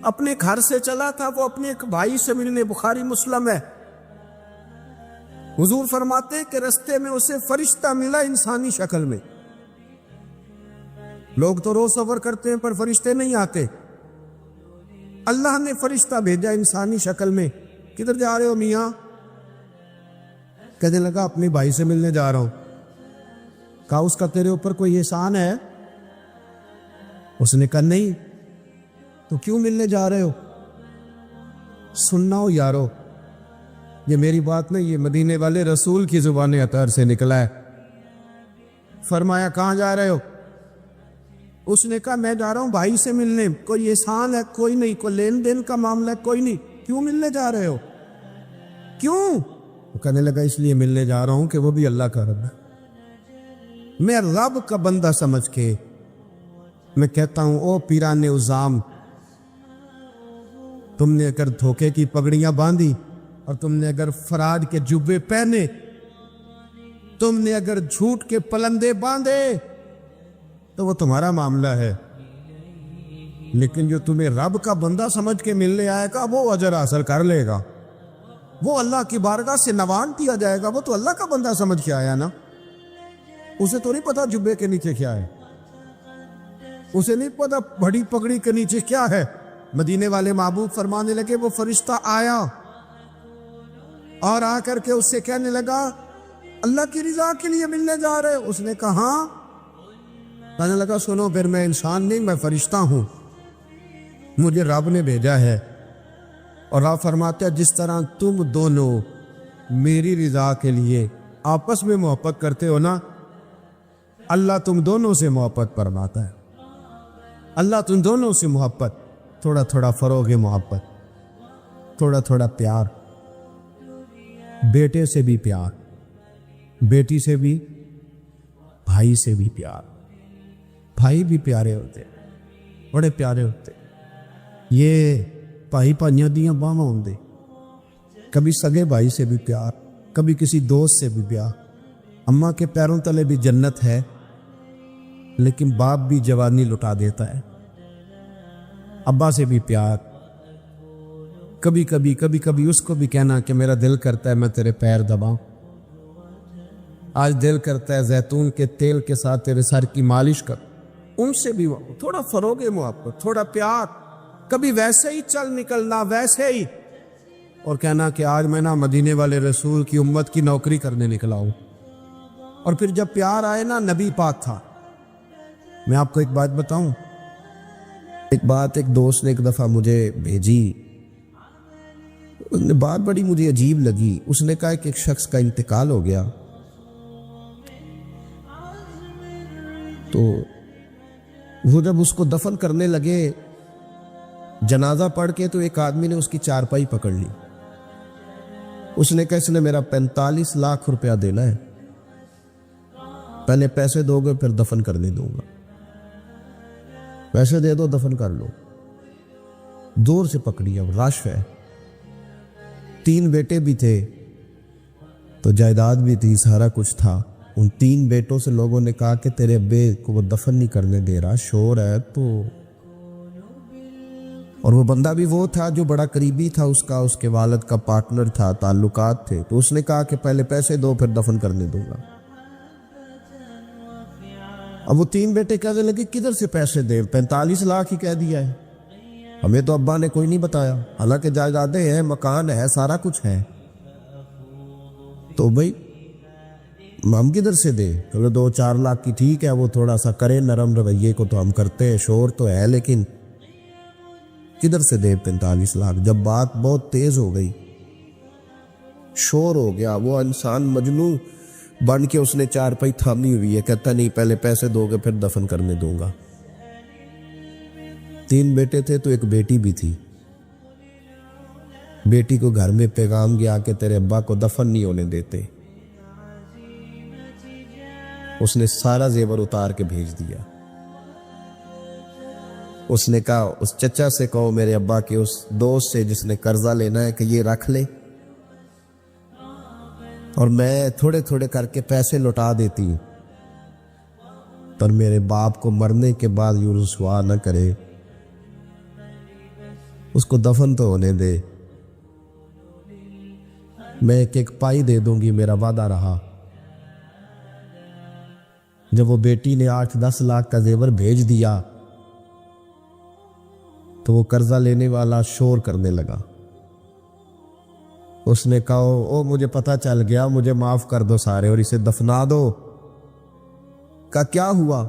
اپنے گھر سے چلا تھا وہ اپنے ایک بھائی سے ملنے. بخاری مسلم ہے. حضور فرماتے کہ رستے میں اسے فرشتہ ملا انسانی شکل میں. لوگ تو روز سفر کرتے ہیں پر فرشتے نہیں آتے. اللہ نے فرشتہ بھیجا انسانی شکل میں. کدھر جا رہے ہو میاں؟ کہنے لگا اپنے بھائی سے ملنے جا رہا ہوں. کہا اس کا تیرے اوپر کوئی احسان ہے؟ اس نے کہا نہیں. تو کیوں ملنے جا رہے ہو؟ سننا ہو یارو، یہ میری بات نہیں، یہ مدینے والے رسول کی زبان اطہر سے نکلا ہے. فرمایا کہاں جا رہے ہو؟ اس نے کہا میں جا رہا ہوں بھائی سے ملنے. کوئی احسان ہے؟ کوئی نہیں. کوئی لین دین کا معاملہ ہے؟ کوئی نہیں. کیوں ملنے جا رہے ہو؟ کیوں؟ وہ کہنے لگا اس لیے ملنے جا رہا ہوں کہ وہ بھی اللہ کا رب ہے. میں رب کا بندہ سمجھ کے میں کہتا ہوں، او پیران عظام، تم نے اگر دھوکے کی پگڑیاں باندھی، اور تم نے اگر فراڈ کے جبے پہنے، تم نے اگر جھوٹ کے پلندے باندھے، تو وہ تمہارا معاملہ ہے. لیکن جو تمہیں رب کا بندہ سمجھ کے ملنے آئے گا وہ اجر حاصل کر لے گا، وہ اللہ کی بارگاہ سے نوان دیا جائے گا. وہ تو اللہ کا بندہ سمجھ کے آیا نا، اسے تو نہیں پتا جبے کے نیچے کیا ہے، اسے نہیں پتا بڑی پگڑی کے نیچے کیا ہے. مدینے والے محبوب فرمانے لگے وہ فرشتہ آیا اور آ کر کے اس سے کہنے لگا اللہ کی رضا کے لیے ملنے جا رہے؟ اس نے کہا ہاں. کہنے لگا سنو، پھر میں انسان نہیں، میں فرشتہ ہوں، مجھے رب نے بھیجا ہے. اور آپ فرماتے ہیں جس طرح تم دونوں میری رضا کے لیے آپس میں محبت کرتے ہو نا، اللہ تم دونوں سے محبت فرماتا ہے. اللہ تم دونوں سے محبت، تھوڑا تھوڑا فروغ محبت، تھوڑا تھوڑا پیار. بیٹے سے بھی پیار، بیٹی سے بھی، بھائی سے بھی پیار. بھائی بھی پیارے ہوتے، بڑے پیارے ہوتے. یہ بھائی پائیاں دیاں باواں ہوندے. کبھی سگے بھائی سے بھی پیار، کبھی کسی دوست سے بھی پیار. اماں کے پیروں تلے بھی جنت ہے، لیکن باپ بھی جوانی لٹا دیتا ہے. ابا سے بھی پیار. کبھی کبھی اس کو بھی کہنا کہ میرا دل کرتا ہے میں تیرے پیر دباؤں، آج دل کرتا ہے زیتون کے تیل کے ساتھ تیرے سر کی مالش کر. ان سے بھی تھوڑا فروغ محبت، تھوڑا پیار. کبھی ویسے ہی چل نکلنا، ویسے ہی، اور کہنا کہ آج میں نا مدینے والے رسول کی امت کی نوکری کرنے نکلا ہوں. اور پھر جب پیار آئے نا، نبی پاک تھا. میں آپ کو ایک بات بتاؤں، ایک دوست نے ایک دفعہ مجھے بھیجی. بات بڑی مجھے عجیب لگی. اس نے کہا کہ ایک شخص کا انتقال ہو گیا، تو وہ جب اس کو دفن کرنے لگے، جنازہ پڑھ کے، تو ایک آدمی نے اس کی چارپائی پکڑ لی. اس نے کہا اس نے میرا 45 لاکھ روپیہ دینا ہے، پہلے پیسے دو گے پھر دفن کرنے دوں گا. پیسے دے دو دفن کر لو. دور سے پکڑی. اب رش ہے. 3 بیٹے بھی تھے تو جائیداد بھی تھی، سارا کچھ تھا. ان 3 بیٹوں سے لوگوں نے کہا کہ تیرے ابے کو وہ دفن نہیں کرنے دے رہا، شور ہے. تو اور وہ بندہ بھی وہ تھا جو بڑا قریبی تھا اس کے والد کا پارٹنر تھا، تعلقات تھے. تو اس نے کہا کہ پہلے پیسے دو پھر دفن کرنے دوں گا. اب وہ 3 بیٹے کہنے لگے کدھر سے پیسے دے، 45 لاکھ ہی کہہ دیا ہے، ہمیں تو ابا نے کوئی نہیں بتایا، حالانکہ جائیدادیں ہیں، مکان ہے، سارا کچھ ہے. تو بھائی ہم کدھر سے دے؟ چلو 2-4 لاکھ کی ٹھیک ہے، وہ تھوڑا سا کرے نرم رویے کو تو ہم کرتے ہیں، شور تو ہے، لیکن کدھر سے دے 45 لاکھ؟ جب بات بہت تیز ہو گئی، شور ہو گیا، وہ انسان مجنون بن کے اس نے چارپائی تھامی ہوئی ہے، کہتا نہیں پہلے پیسے دو گے پھر دفن کرنے دوں گا۔ 3 بیٹے تھے تو ایک بیٹی بھی تھی۔ بیٹی کو گھر میں پیغام گیا کہ تیرے ابا کو دفن نہیں ہونے دیتے۔ اس نے سارا زیور اتار کے بھیج دیا۔ اس نے کہا اس چچا سے کہو میرے ابا کے اس دوست سے جس نے قرضہ لینا ہے کہ یہ رکھ لے اور میں تھوڑے تھوڑے کر کے پیسے لوٹا دیتی ہوں، پر میرے باپ کو مرنے کے بعد یوں رسوا نہ کرے، اس کو دفن تو ہونے دے، میں ایک ایک پائی دے دوں گی، میرا وعدہ رہا۔ جب وہ بیٹی نے 8-10 لاکھ کا زیور بھیج دیا تو وہ قرضہ لینے والا شور کرنے لگا۔ اس نے کہا او مجھے پتہ چل گیا، مجھے معاف کر دو سارے اور اسے دفنا دو۔ کہا کیا ہوا؟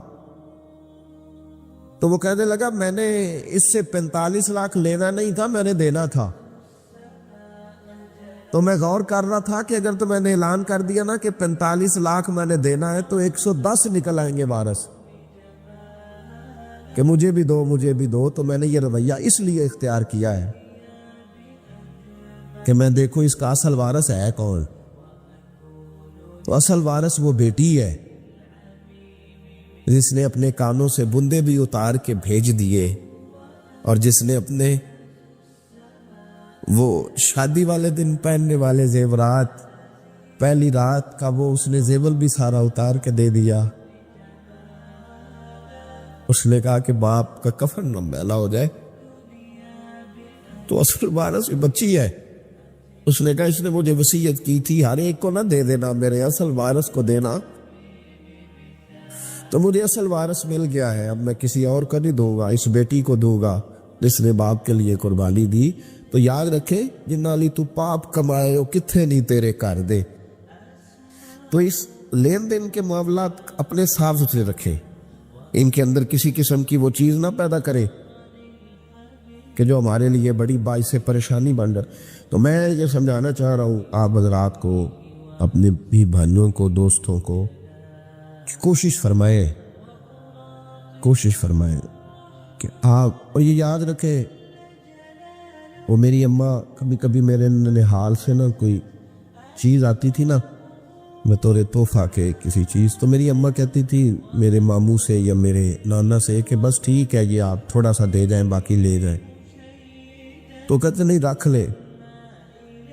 تو وہ کہنے لگا میں نے اس سے 45 لاکھ لینا نہیں تھا، میں نے دینا تھا، تو میں غور کر رہا تھا کہ اگر تو میں نے اعلان کر دیا نا کہ 45 لاکھ میں نے دینا ہے تو 110 نکل آئیں گے وارث کہ مجھے بھی دو مجھے بھی دو، تو میں نے یہ رویہ اس لیے اختیار کیا ہے کہ میں دیکھوں اس کا اصل وارث ہے کون۔ تو اصل وارث وہ بیٹی ہے جس نے اپنے کانوں سے بندے بھی اتار کے بھیج دیے اور جس نے اپنے وہ شادی والے دن پہننے والے زیورات پہلی رات کا وہ اس نے زیور بھی سارا اتار کے دے دیا۔ اس نے کہا کہ باپ کا کفن نہ میلا ہو جائے، تو اصل وارث بچی ہے۔ اس نے کہا اس نے مجھے وصیت کی تھی ہر ایک کو نہ دے دینا، میرے اصل وارث کو دینا، تو مجھے اصل وارث مل گیا ہے، اب میں کسی اور کو نہیں دوں گا، اس بیٹی کو دوں گا جس نے باپ کے لیے قربانی دی۔ تو یاد رکھے جنہ لی تو پاپ کمائے ہو کتھے نہیں تیرے کر دے۔ تو اس لین دین کے معاملات اپنے صاف ستھرے رکھے، ان کے اندر کسی قسم کی وہ چیز نہ پیدا کرے کہ جو ہمارے لیے بڑی باعث پریشانی بن جائے۔ تو میں یہ سمجھانا چاہ رہا ہوں آپ حضرات کو، اپنے بھی بھائیوں کو، دوستوں کو، کہ کوشش فرمائیں کہ آپ، اور یہ یاد رکھیں وہ میری اماں کبھی کبھی میرے ننھال سے نا کوئی چیز آتی تھی نا بطور تحفہ کے کسی چیز، تو میری اماں کہتی تھی میرے ماموں سے یا میرے نانا سے کہ بس ٹھیک ہے یہ آپ تھوڑا سا دے جائیں باقی لے جائیں، تو کہتے نہیں رکھ لے۔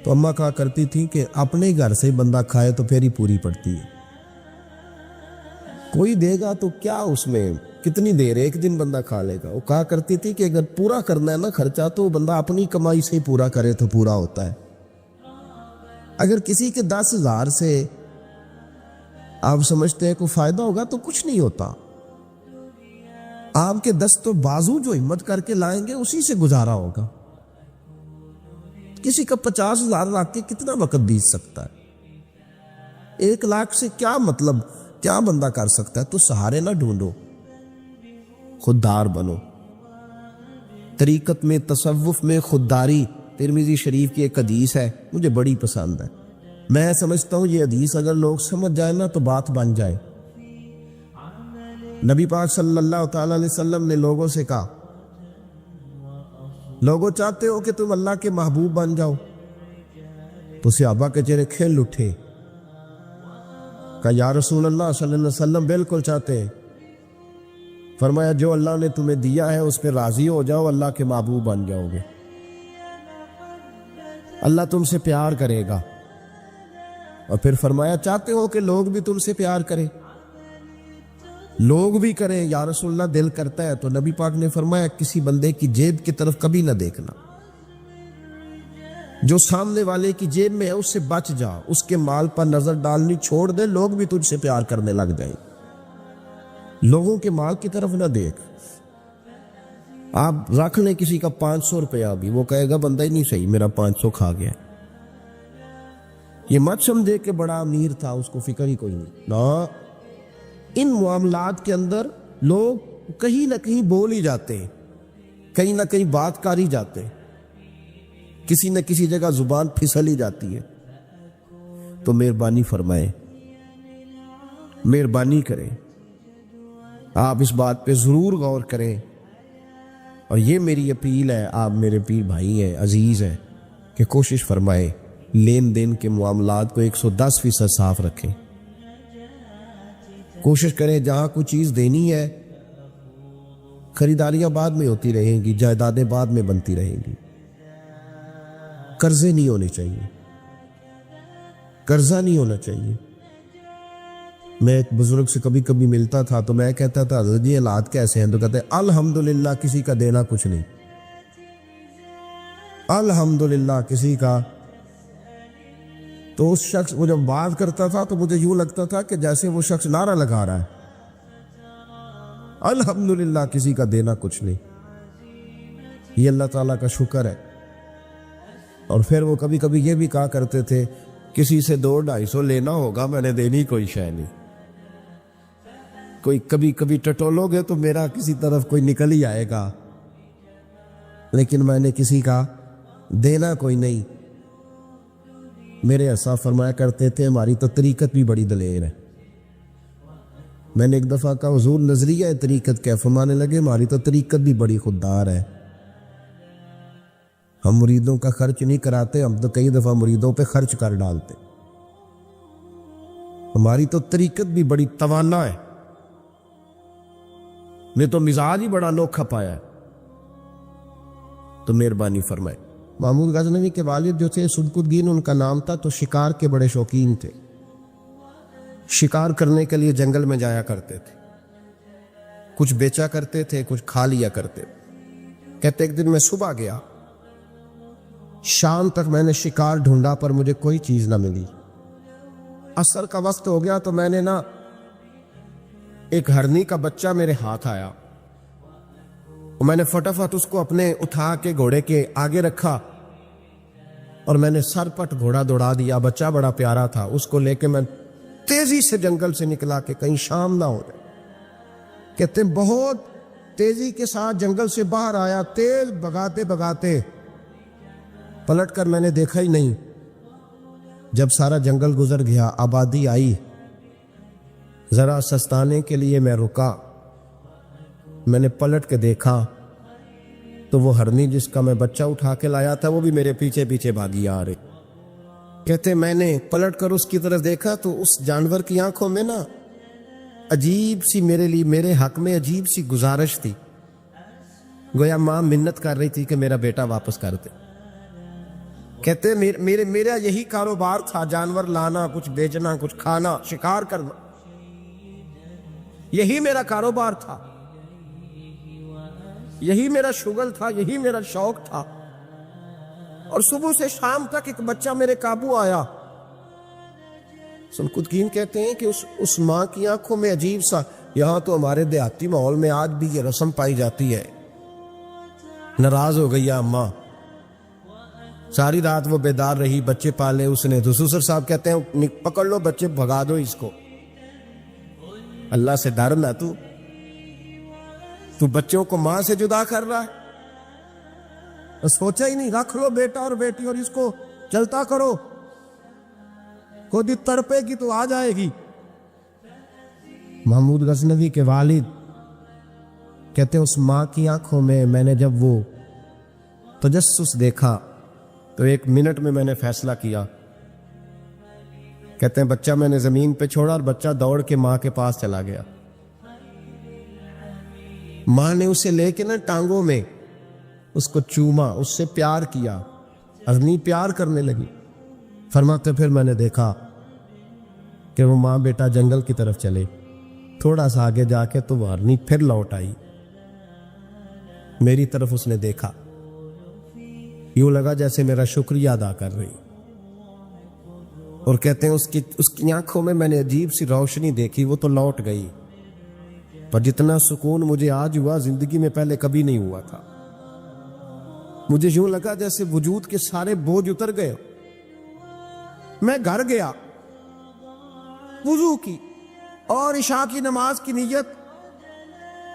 تو اماں کہا کرتی تھی کہ اپنے گھر سے بندہ کھائے تو پھر ہی پوری پڑتی ہے، کوئی دے گا تو کیا اس میں کتنی دیر ایک دن بندہ کھا لے گا۔ وہ کہا کرتی تھی کہ اگر پورا کرنا ہے نا خرچہ تو بندہ اپنی کمائی سے ہی پورا کرے تو پورا ہوتا ہے۔ اگر کسی کے 10,000 سے آپ سمجھتے ہیں کوئی فائدہ ہوگا تو کچھ نہیں ہوتا، آپ کے دست و بازو جو ہمت کر کے لائیں گے اسی سے گزارا ہوگا۔ کسی کا 50,000 رکھ کے کتنا وقت بیت سکتا ہے؟ 1 لاکھ سے کیا مطلب، کیا بندہ کر سکتا ہے؟ تو سہارے نہ ڈھونڈو، خوددار بنو۔ طریقت میں، تصوف میں خودداری، ترمذی شریف کی ایک حدیث ہے مجھے بڑی پسند ہے، میں سمجھتا ہوں یہ حدیث اگر لوگ سمجھ جائیں نا تو بات بن جائے۔ نبی پاک صلی اللہ تعالی علیہ وسلم نے لوگوں سے کہا لوگوں چاہتے ہو کہ تم اللہ کے محبوب بن جاؤ؟ تو صحابہ کے چہرے کھل اٹھے، کہا یا رسول اللہ صلی اللہ علیہ وسلم بالکل چاہتے ہیں۔ فرمایا جو اللہ نے تمہیں دیا ہے اس پہ راضی ہو جاؤ، اللہ کے محبوب بن جاؤ گے، اللہ تم سے پیار کرے گا۔ اور پھر فرمایا چاہتے ہو کہ لوگ بھی تم سے پیار کریں؟ لوگ بھی کریں یا رسول اللہ، دل کرتا ہے۔ تو نبی پاک نے فرمایا کسی بندے کی جیب کی طرف کبھی نہ دیکھنا، جو سامنے والے کی جیب میں ہے اس سے بچ جا، اس کے مال پر نظر ڈالنی چھوڑ دے، لوگ بھی تجھ سے پیار کرنے لگ جائیں۔ لوگوں کے مال کی طرف نہ دیکھ۔ آپ رکھ لیں کسی کا 500 روپیہ بھی، وہ کہے گا بندہ ہی نہیں صحیح، میرا 500 کھا گیا۔ یہ مت سمجھے کہ بڑا امیر تھا، اس کو فکر ہی کوئی نہیں، نہ۔ ان معاملات کے اندر لوگ کہیں نہ کہیں بول ہی جاتے ہیں کہیں نہ کہیں بات کر ہی جاتے، کسی نہ کسی جگہ زبان پھسل ہی جاتی ہے. تو مہربانی فرمائیں، مہربانی کریں، آپ اس بات پہ ضرور غور کریں. اور یہ میری اپیل ہے، آپ میرے پیر بھائی ہیں، عزیز ہیں، کہ کوشش فرمائیں لین دین کے معاملات کو 110% صاف رکھیں. کوشش کریں جہاں کوئی چیز دینی ہے، خریداریاں بعد میں ہوتی رہیں گی، جائیدادیں بعد میں بنتی رہیں گی، قرضے نہیں ہونے چاہیے، قرضہ نہیں ہونا چاہیے. میں ایک بزرگ سے کبھی کبھی ملتا تھا تو میں کہتا تھا حضرت جی حالات کیسے ہیں؟ تو کہتے ہیں الحمدللہ کسی کا دینا کچھ نہیں، الحمدللہ کسی کا. تو اس شخص وہ جب بات کرتا تھا تو مجھے یوں لگتا تھا کہ جیسے وہ شخص نعرہ لگا رہا ہے، الحمدللہ کسی کا دینا کچھ نہیں. یہ اللہ تعالیٰ کا شکر ہے. اور پھر وہ کبھی کبھی یہ بھی کہا کرتے تھے کسی سے 200-250 لینا ہوگا، میں نے دینی کوئی شے نہیں. کوئی کبھی کبھی ٹٹولو گے تو میرا کسی طرف کوئی نکل ہی آئے گا، لیکن میں نے کسی کا دینا کوئی نہیں. میرے ایسا فرمایا کرتے تھے ہماری تو طریقت بھی بڑی دلیر ہے. میں نے ایک دفعہ کہا حضور نظریہ ہے طریقت کیا؟ فرمانے لگے ہماری تو طریقت بھی بڑی خوددار ہے، ہم مریدوں کا خرچ نہیں کراتے، ہم تو کئی دفعہ مریدوں پہ خرچ کر ڈالتے. ہماری تو طریقت بھی بڑی توانا ہے، نے تو مزاج ہی بڑا انوکھا پایا ہے. تو مہربانی فرمائے. محمود غزنوی کے والد جو تھے صدق الدین ان کا نام تھا، تو شکار کے بڑے شوقین تھے، شکار کرنے کے لیے جنگل میں جایا کرتے تھے، کچھ بیچا کرتے تھے، کچھ کھا لیا کرتے. کہتے ایک دن میں صبح گیا، شام تک میں نے شکار ڈھونڈا پر مجھے کوئی چیز نہ ملی. عصر کا وقت ہو گیا تو میں نے ایک ہرنی کا بچہ میرے ہاتھ آیا، میں نے فٹافٹ اس کو اپنے اٹھا کے گھوڑے کے آگے رکھا اور میں نے سر پٹ گھوڑا دوڑا دیا. بچہ بڑا پیارا تھا، اس کو لے کے میں تیزی سے جنگل سے نکلا کہ کہیں شام نہ ہو جائے. کہتے بہت تیزی کے ساتھ جنگل سے باہر آیا، تیز بھگاتے بھگاتے پلٹ کر میں نے دیکھا ہی نہیں. جب سارا جنگل گزر گیا، آبادی آئی، ذرا سستانے کے لیے میں رکا. میں نے پلٹ کے دیکھا تو وہ ہرنی جس کا میں بچہ اٹھا کے لایا تھا وہ بھی میرے پیچھے پیچھے بھاگی آ رہی. کہتے میں نے پلٹ کر اس کی طرف دیکھا تو اس جانور کی آنکھوں میں عجیب سی میرے لیے، میرے حق میں عجیب سی گزارش تھی، گویا ماں منت کر رہی تھی کہ میرا بیٹا واپس کر دے. کہتے میرا یہی کاروبار تھا، جانور لانا، کچھ بیچنا، کچھ کھانا، شکار کرنا، یہی میرا کاروبار تھا، یہی میرا شغل تھا، یہی میرا شوق تھا. اور صبح سے شام تک ایک بچہ میرے قابو آیا. سنقدین کہتے ہیں کہ اس ماں کی آنکھوں میں عجیب سا، یہاں تو ہمارے دیہاتی ماحول میں آج بھی یہ رسم پائی جاتی ہے. ناراض ہو گئی اماں، ساری رات وہ بیدار رہی، بچے پالے اس نے. تو سسر صاحب کہتے ہیں پکڑ لو بچے، بھگا دو اس کو، اللہ سے ڈر نہ، تو بچوں کو ماں سے جدا کر رہا ہے. سوچا ہی نہیں، رکھ لو بیٹا اور بیٹی اور اس کو چلتا کرو، خود تڑپے گی تو آ جائے گی. محمود غزنوی کے والد کہتے اس ماں کی آنکھوں میں نے جب وہ تجسس دیکھا تو 1 منٹ میں نے فیصلہ کیا. کہتے ہیں بچہ میں نے زمین پہ چھوڑا اور بچہ دوڑ کے ماں کے پاس چلا گیا. ماں نے اسے لے کے ٹانگوں میں اس کو چوما، اس سے پیار کیا، ہرنی پیار کرنے لگی. فرماتے پھر میں نے دیکھا کہ وہ ماں بیٹا جنگل کی طرف چلے، تھوڑا سا آگے جا کے تو وہ ہرنی پھر لوٹ آئی. میری طرف اس نے دیکھا، یوں لگا جیسے میرا شکریہ ادا کر رہی. اور کہتے ہیں اس کی آنکھوں میں نے عجیب سی روشنی دیکھی، وہ تو لوٹ گئی، پر جتنا سکون مجھے آج ہوا زندگی میں پہلے کبھی نہیں ہوا تھا. مجھے یوں لگا جیسے وجود کے سارے بوجھ اتر گئے. میں گھر گیا، وضو کی اور عشاء کی نماز کی نیت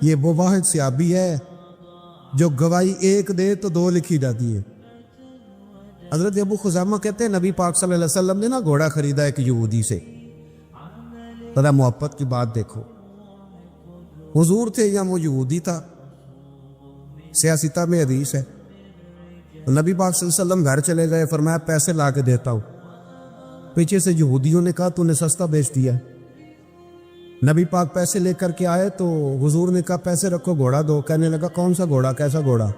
یہ وہ واحد صحابی ہے جو گواہی ایک دے تو دو لکھی جاتی ہے۔ حضرت ابو خزیمہ کہتے ہیں نبی پاک صلی اللہ علیہ وسلم نے نا گھوڑا خریدا ایک یہودی سے۔ ذرا محبت کی بات دیکھو، حضور تھے یا وہ یہودی تھا؟ سیاستہ میں حدیث ہے، نبی پاک صلی اللہ علیہ وسلم گھر چلے گئے، فرمایا پیسے لا کے دیتا ہوں۔ پیچھے سے یہودیوں نے کہا تو نے سستا بیچ دیا۔ نبی پاک پیسے لے کر کے آئے تو حضور نے کہا پیسے رکھو گھوڑا دو۔ کہنے لگا کون سا گھوڑا، کیسا گھوڑا؟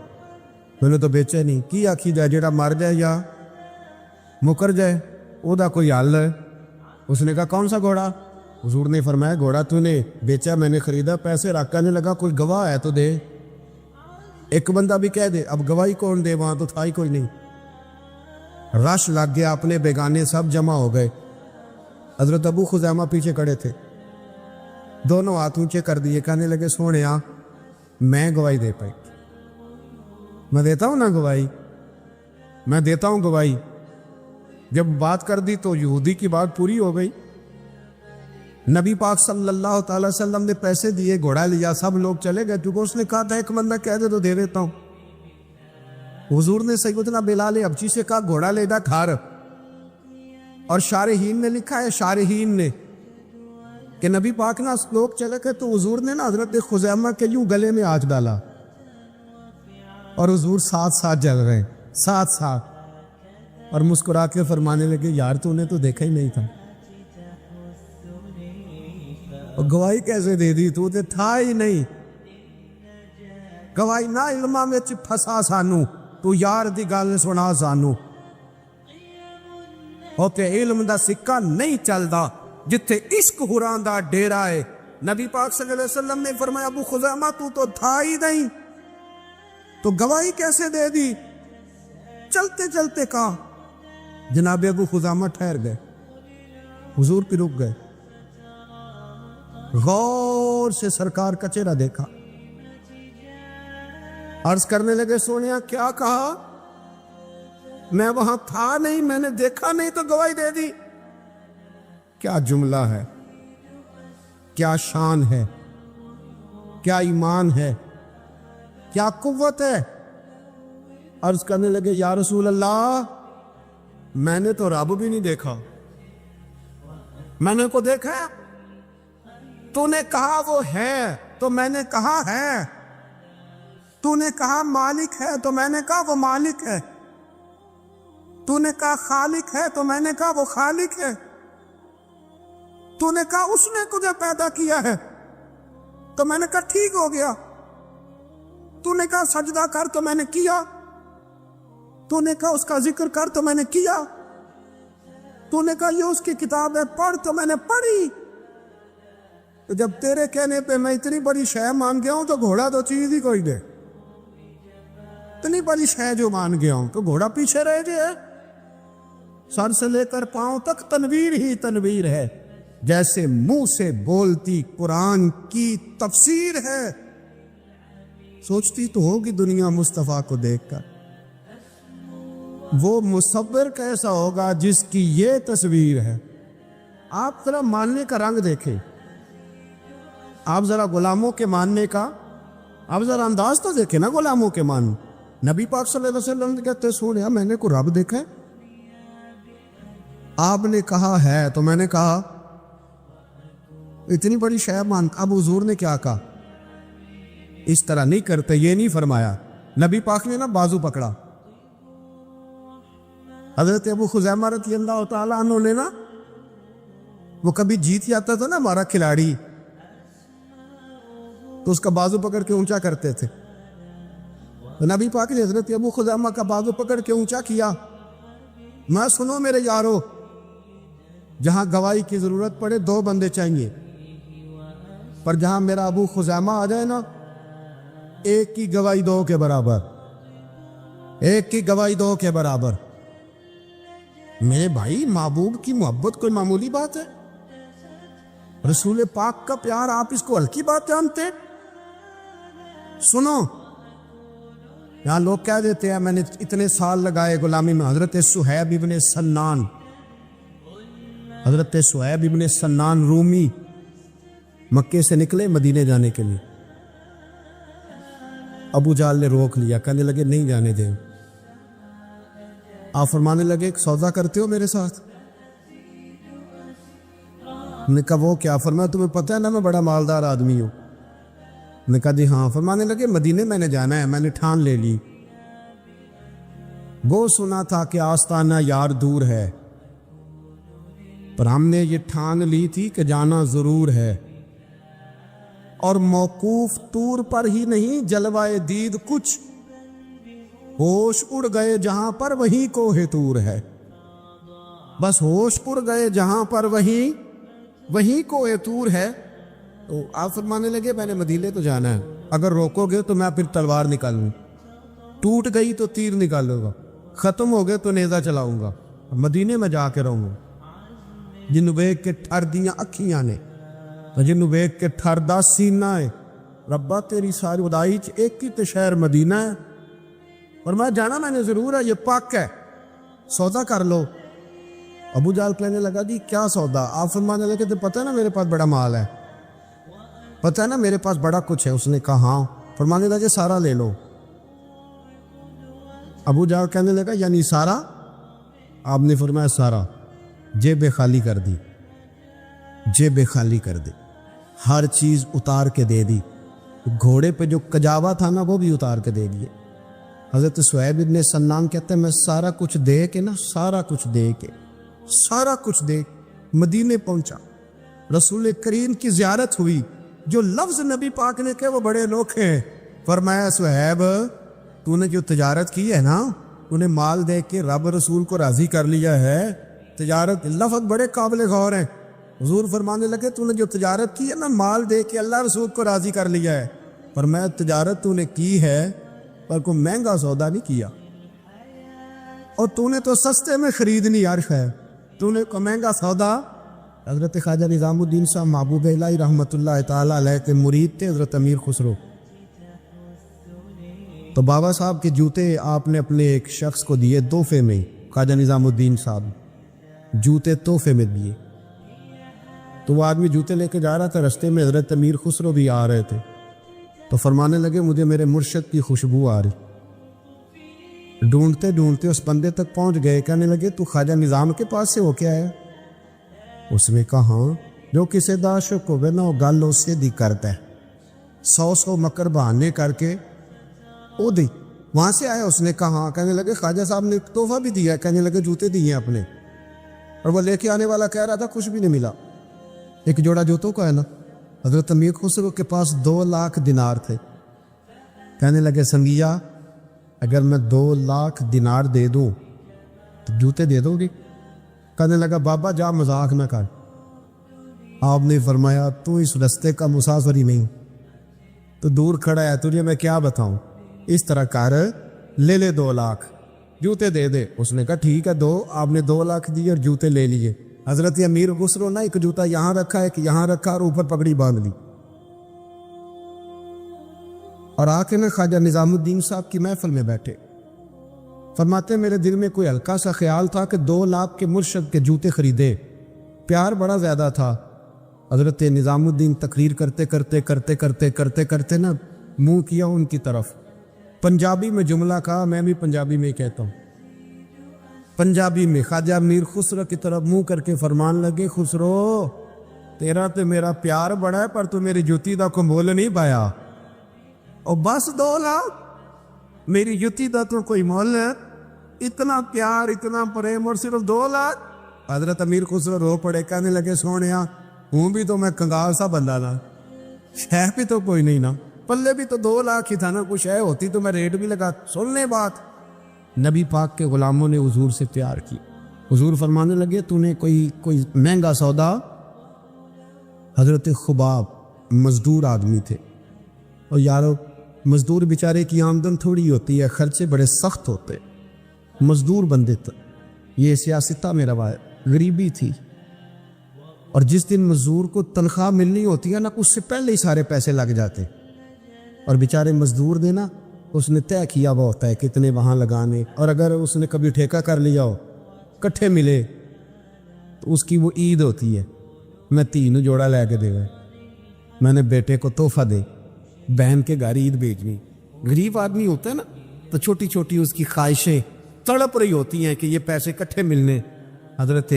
میں نے تو بیچے نہیں۔ کی آخی جائے جیڑا مر جائے یا مکر جائے او دا کوئی حل ہے؟ اس نے کہا کون سا گھوڑا؟ حضور نے فرمایا گھوڑا تو نے بیچا، میں نے خریدا، پیسے رکھ۔ کہنے لگا کوئی گواہ ہے تو دے۔ ایک بندہ بھی کہہ دے، اب گواہی کون دے؟ وہاں تو تھا ہی کوئی نہیں۔ رش لگ گیا، اپنے بیگانے سب جمع ہو گئے۔ حضرت ابو خزیمہ پیچھے کھڑے تھے، دونوں ہاتھ اونچے کر دیے، کہنے لگے سونیا میں گواہی دے پائی، میں دیتا ہوں نا گواہی، میں دیتا ہوں گواہی۔ جب بات کر دی تو یہودی کی بات پوری ہو گئی۔ نبی پاک صلی اللہ تعالی وسلم نے پیسے دیے، گھوڑا لیا، سب لوگ چلے گئے، کیونکہ اس نے کہا تھا ایک بندہ کہہ دے تو دے دیتا ہوں۔ حضور نے سیدنا بلال حبشی سے کہا گھوڑا لے جا کھار، اور شارحین نے لکھا ہے، شارحین نے، کہ نبی پاک نا لوگ چلے گئے تو حضور نے نا حضرت خزیمہ کے یوں گلے میں ہاتھ ڈالا، اور حضور ساتھ ساتھ جل رہے، ساتھ ساتھ، اور مسکرا کے فرمانے لگے یار تو نے تو دیکھا ہی نہیں تھا، اور گواہی کیسے دے دی؟ تو تے تھا ہی نہیں۔ گواہی نہ علماں وچ پھسا سانو، تو یار دی گل سنا سانو۔ اوتے علم دا سکہ نہیں چلدا جتھے عشق حراں دا ڈیرا ہے۔ نبی پاک صلی اللہ علیہ وسلم نے فرمایا ابو خزیمہ تو تھا ہی نہیں، تو گواہی کیسے دے دی؟ چلتے چلتے کہا۔ جناب ابو خزیمہ ٹھہر گئے، حضور پہ رک گئے، غور سے سرکار کا چہرہ دیکھا، عرض کرنے لگے سونیا کیا کہا؟ میں وہاں تھا نہیں، میں نے دیکھا نہیں تو گواہی دے دی۔ کیا جملہ ہے، کیا شان ہے، کیا ایمان ہے، کیا قوت ہے۔ عرض کرنے لگے یا رسول اللہ میں نے تو رب بھی نہیں دیکھا، میں نے کو دیکھا ہے؟ تو نے کہا وہ ہے تو میں نے کہا ہے، تو نے کہا مالک ہے تو میں نے کہا وہ مالک ہے، تو نے کہا خالق ہے تو میں نے کہا وہ خالق ہے، تو نے کہا اس نے تجھے پیدا کیا ہے تو میں نے کہا ٹھیک ہو گیا، تو نے کہا سجدہ کر تو میں نے کیا، تو نے کہا اس کا ذکر کر تو میں نے کیا، تو نے کہا یہ اس کی کتاب ہے پڑھ تو میں نے پڑھی۔ تو جب تیرے کہنے پہ میں اتنی بڑی شے مان گیا ہوں تو گھوڑا تو چیز ہی کوئی دے، اتنی بڑی شے جو مان گیا ہوں تو گھوڑا پیچھے رہ جائے۔ سر سے لے کر پاؤں تک تنویر ہی تنویر ہے، جیسے منہ سے بولتی قرآن کی تفسیر ہے۔ سوچتی تو ہوگی دنیا مصطفیٰ کو دیکھ کر وہ مصور کیسا ہوگا جس کی یہ تصویر ہے۔ آپ ذرا ماننے کا رنگ دیکھیں، آپ ذرا غلاموں کے ماننے کا، آپ ذرا انداز تو دیکھیں نا غلاموں کے مان۔ نبی پاک صلی اللہ علیہ وسلم کہتے سونیا میں نے کو رب دیکھا ہے؟ آپ نے کہا ہے تو میں نے کہا اتنی بڑی شے مان۔ اب حضور نے کیا کہا؟ اس طرح نہیں کرتے، یہ نہیں فرمایا۔ نبی پاک نے نا بازو پکڑا، حضرت ابو خزیمہ رضی اللہ تعالیٰ عنہ نے نا، وہ کبھی جیت جاتا تھا نا ہمارا کھلاڑی تو اس کا بازو پکڑ کے اونچا کرتے تھے، تو نبی پاک نے حضرت ابو خزیمہ کا بازو پکڑ کے اونچا کیا۔ میں سنو میرے یارو، جہاں گواہی کی ضرورت پڑے دو بندے چاہیے، پر جہاں میرا ابو خزیمہ آ جائے نا، ایک کی گواہی دو کے برابر، ایک کی گواہی دو کے برابر۔ میرے بھائی محبوب کی محبت کوئی معمولی بات ہے؟ رسول پاک کا پیار آپ اس کو ہلکی بات جانتے؟ سنو، یہاں لوگ کہہ دیتے ہیں میں نے اتنے سال لگائے غلامی میں۔ حضرت صہیب ابن سنان، حضرت صہیب ابن سنان رومی مکے سے نکلے مدینے جانے کے لیے، ابو جال نے روک لیا, کہنے لگے نہیں جانے دیں. آپ فرمانے لگے ایک سودا کرتے ہو میرے ساتھ؟ نے کہا وہ کیا؟ فرمایا تمہیں پتہ ہے نا میں بڑا مالدار آدمی ہوں. نے کہا جی ہاں. فرمانے لگے مدینے میں نے جانا ہے, میں نے ٹھان لے لی. وہ سنا تھا کہ آستانہ یار دور ہے, پر ہم نے یہ ٹھان لی تھی کہ جانا ضرور ہے. اور موقوف طور پر ہی نہیں جلوائے دید کچھ, ہوش اڑ گئے جہاں پر وہیں کوہ طور ہے. بس ہوش اڑ گئے جہاں پر وہیں کوہ طور ہے. تو آپ فرمانے لگے میں نے مدینے تو جانا ہے, اگر روکو گے تو میں پھر تلوار نکالوں, ٹوٹ گئی تو تیر نکالوں گا, ختم ہو گئے تو نیزہ چلاؤں گا, مدینے میں جا کے رہوں گا. جنوں ویکھ کے ٹھر دیاں اکھیاں نے, جنوں ویکھ کے ٹھر دا سینہ ہے, ربا تیری ساری خدائی چ ایک ہی تے شہر مدینہ ہے. اور میں جانا میں نے ضرور ہے, یہ پاک ہے, سودا کر لو. ابو جال کہنے لگا جی کیا سودا؟ آپ فرمانے لگے تو پتہ ہے نا میرے پاس بڑا مال ہے, پتہ ہے نا میرے پاس بڑا کچھ ہے. اس نے کہا ہاں. فرمانے لگے سارا لے لو. ابو جال کہنے لگا یعنی سارا؟ آپ نے فرمایا سارا. جیبیں خالی کر دی, جیبیں خالی کر دی, ہر چیز اتار کے دے دی. گھوڑے پہ جو کجاوا تھا نا وہ بھی اتار کے دے دیے. حضرت صہیب ابن سنان کہتے ہیں میں سارا کچھ دے کے نا, سارا کچھ دے کے, سارا کچھ دے مدینے پہنچا. رسول کریم کی زیارت ہوئی. جو لفظ نبی پاک نے کہے وہ بڑے انوکھے ہیں. فرمایا صہیب تو نے جو تجارت کی ہے نا, تو نے مال دے کے رب رسول کو راضی کر لیا ہے. تجارت لفظ بڑے قابل غور ہیں. حضور فرمانے لگے تو نے جو تجارت کی ہے نا, مال دے کے اللہ رسول کو راضی کر لیا ہے. پر میں تجارت تو نے کی ہے پر کوئی مہنگا سودا نہیں کیا, اور تو نے تو سستے میں خریدنی عرش ہے, تو نے کوئی مہنگا سودا. حضرت خواجہ نظام الدین صاحب محبوب الہی رحمۃ اللہ تعالیٰ علیہ کے مرید تھے, حضرت امیر خسرو. تو بابا صاحب کے جوتے آپ نے اپنے ایک شخص کو دیے تحفے میں. خواجہ نظام الدین صاحب جوتے تحفے میں دیے. تو وہ آدمی جوتے لے کے جا رہا تھا, رستے میں حضرت امیر خسرو بھی آ رہے تھے. تو فرمانے لگے مجھے میرے مرشد کی خوشبو آ رہی. ڈھونڈتے ڈھونڈتے اس بندے تک پہنچ گئے. کہنے لگے تو خواجہ نظام کے پاس سے ہو کے آیا؟ اس نے کہا ہاں. جو کسی دا عاشق ہوگا نا وہ گل اسے دی کرتا ہے, 100 مکر بہانے کر کے وہ دی وہاں سے آیا. اس نے کہا ہاں. کہنے لگے خواجہ صاحب نے تحفہ بھی دیا. کہنے لگے جوتے دیے اپنے, اور وہ لے کے آنے والا کہہ رہا تھا کچھ بھی نہیں ملا. ایک جوڑا جوتوں کا ہے نا. حضرت امیر خسرو کے پاس 2 لاکھ دینار تھے. کہنے لگے سنگیا اگر میں 2 لاکھ دینار دے دوں تو جوتے دے دو گی؟ کہنے لگا بابا جا مذاق نہ کر. آپ نے فرمایا تو اس رستے کا مسافر ہی نہیں, تو دور کھڑا ہے, تجھے میں کیا بتاؤں. اس طرح کر لے لے 2 لاکھ جوتے دے دے. اس نے کہا ٹھیک ہے دو. آپ نے 2 لاکھ دیے اور جوتے لے لیے. حضرت امیر خسرو نے ایک جوتا یہاں رکھا, ایک یہاں رکھا, اور اوپر پگڑی باندھ لی. اور آ کے نا خواجہ نظام الدین صاحب کی محفل میں بیٹھے. فرماتے میرے دل میں کوئی ہلکا سا خیال تھا کہ 2 لاکھ کے مرشد کے جوتے خریدے. پیار بڑا زیادہ تھا. حضرت نظام الدین تقریر کرتے کرتے کرتے کرتے کرتے کرتے نا منہ کیا ان کی طرف. پنجابی میں جملہ کہا, میں بھی پنجابی میں ہی کہتا ہوں. پنجابی میں خواجہ امیر خسرو کی طرف منہ کر کے فرمان لگے خسرو تیرا تو میرا پیار بڑا ہے, پر تو میری جوتی دا کو مول نہیں پایا. اور بس 2 لاکھ میری جوتی دا تو کوئی مول ہے؟ اتنا پیار, اتنا پریم, اور صرف 2 لاکھ. حضرت امیر خسرو رو پڑے. کہنے لگے سونیا ہوں بھی تو میں کنگال سا بندہ نا, شہ بھی تو کوئی نہیں نا, پلے بھی تو 2 لاکھ ہی تھا نا, کچھ ہے ہوتی تو میں ریٹ بھی لگا. سن لے بات. نبی پاک کے غلاموں نے حضور سے پیار کی. حضور فرمانے لگے تو نے کوئی مہنگا سودا. حضرت خباب مزدور آدمی تھے, اور یارو مزدور بیچارے کی آمدن تھوڑی ہوتی ہے, خرچے بڑے سخت ہوتے. مزدور بندے تھے. یہ سیاستہ میں روا ہے, غریبی تھی. اور جس دن مزدور کو تنخواہ ملنی ہوتی ہے نا, اس سے پہلے ہی سارے پیسے لگ جاتے. اور بیچارے مزدور دینا اس نے طے کیا ہوا ہوتا ہے کتنے وہاں لگانے, اور اگر اس نے کبھی ٹھیکہ کر لیا ہو کٹھے ملے تو اس کی وہ عید ہوتی ہے. میں 3 جوڑا لے کے دے گا, میں نے بیٹے کو تحفہ دے, بہن کے گھر عید بھیجنی, غریب آدمی ہوتا ہے نا تو چھوٹی چھوٹی اس کی خواہشیں تڑپ رہی ہوتی ہیں کہ یہ پیسے اکٹھے ملنے. حضرت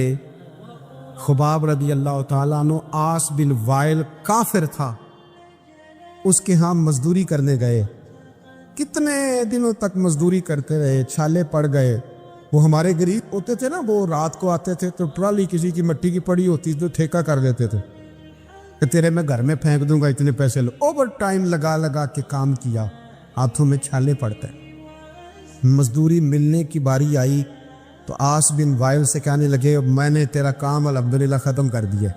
خباب رضی اللہ تعالیٰ عنہ آس بن وائل کافر تھا, اس کے ہاں مزدوری کرنے گئے. کتنے دنوں تک مزدوری کرتے رہے, چھالے پڑ گئے. وہ ہمارے غریب ہوتے تھے نا, وہ رات کو آتے تھے تو ٹرالی کسی کی مٹی کی پڑی ہوتی تو ٹھیکہ کر دیتے تھے کہ تیرے میں گھر میں پھینک دوں گا, اتنے پیسے لو. اوور ٹائم لگا لگا کے کام کیا, ہاتھوں میں چھالے پڑتے. مزدوری ملنے کی باری آئی تو آس بن وائل سے کہنے لگے میں نے تیرا کام الحمدللہ ختم کر دیا,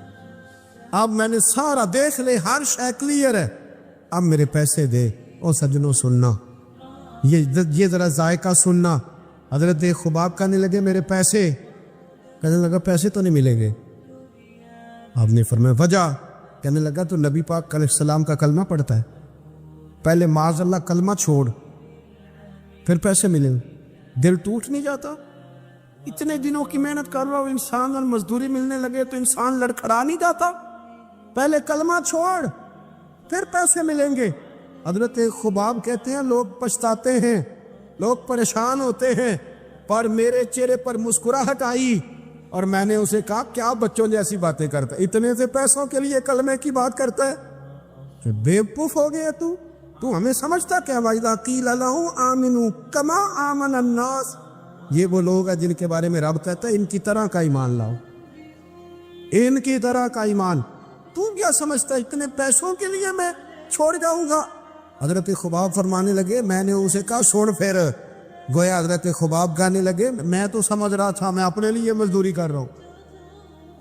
اب میں نے سارا دیکھ لے, ہر شے کلیئر ہے, اب میرے پیسے دے. او سجنوں سننا, یہ ذرا ذائقہ سننا. حضرت خباب کہنے لگے میرے پیسے, کہنے لگا پیسے تو نہیں ملیں گے. آپ نے فرمایا وجہ, کہنے لگا تو نبی پاک علیہ السلام کا کلمہ پڑھتا ہے, پہلے معاذ اللہ کلمہ چھوڑ پھر پیسے ملیں. دل ٹوٹ نہیں جاتا؟ اتنے دنوں کی محنت کر رہا ہوں انسان اور مزدوری ملنے لگے تو انسان لڑکھڑا نہیں جاتا؟ پہلے کلمہ چھوڑ پھر پیسے ملیں گے. حضرت خباب کہتے ہیں لوگ پچھتاتے ہیں, لوگ پریشان ہوتے ہیں, پر میرے چہرے پر مسکراہٹ آئی اور میں نے اسے کہا کیا بچوں جیسی باتیں کرتا ہے, اتنے سے پیسوں کے لیے کلمے کی بات کرتا ہے؟ بیوقوف ہو گیا تو ہمیں سمجھتا کیا؟ وَإِذَا قِيلَ لَهُمْ آمِنُوا كَمَا آمَنَ النَّاسُ, یہ وہ لوگ ہیں جن کے بارے میں رب کہتا ہے ان کی طرح کا ایمان لاؤ, ان کی طرح کا ایمان. تو کیا سمجھتا ہے اتنے پیسوں کے لیے میں چھوڑ جاؤں گا؟ حضرت خباب فرمانے لگے میں نے اسے کہا سن پھر. گویا حضرت خباب گانے لگے میں تو سمجھ رہا تھا میں اپنے لیے مزدوری کر رہا ہوں,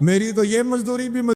میری تو یہ مزدوری بھی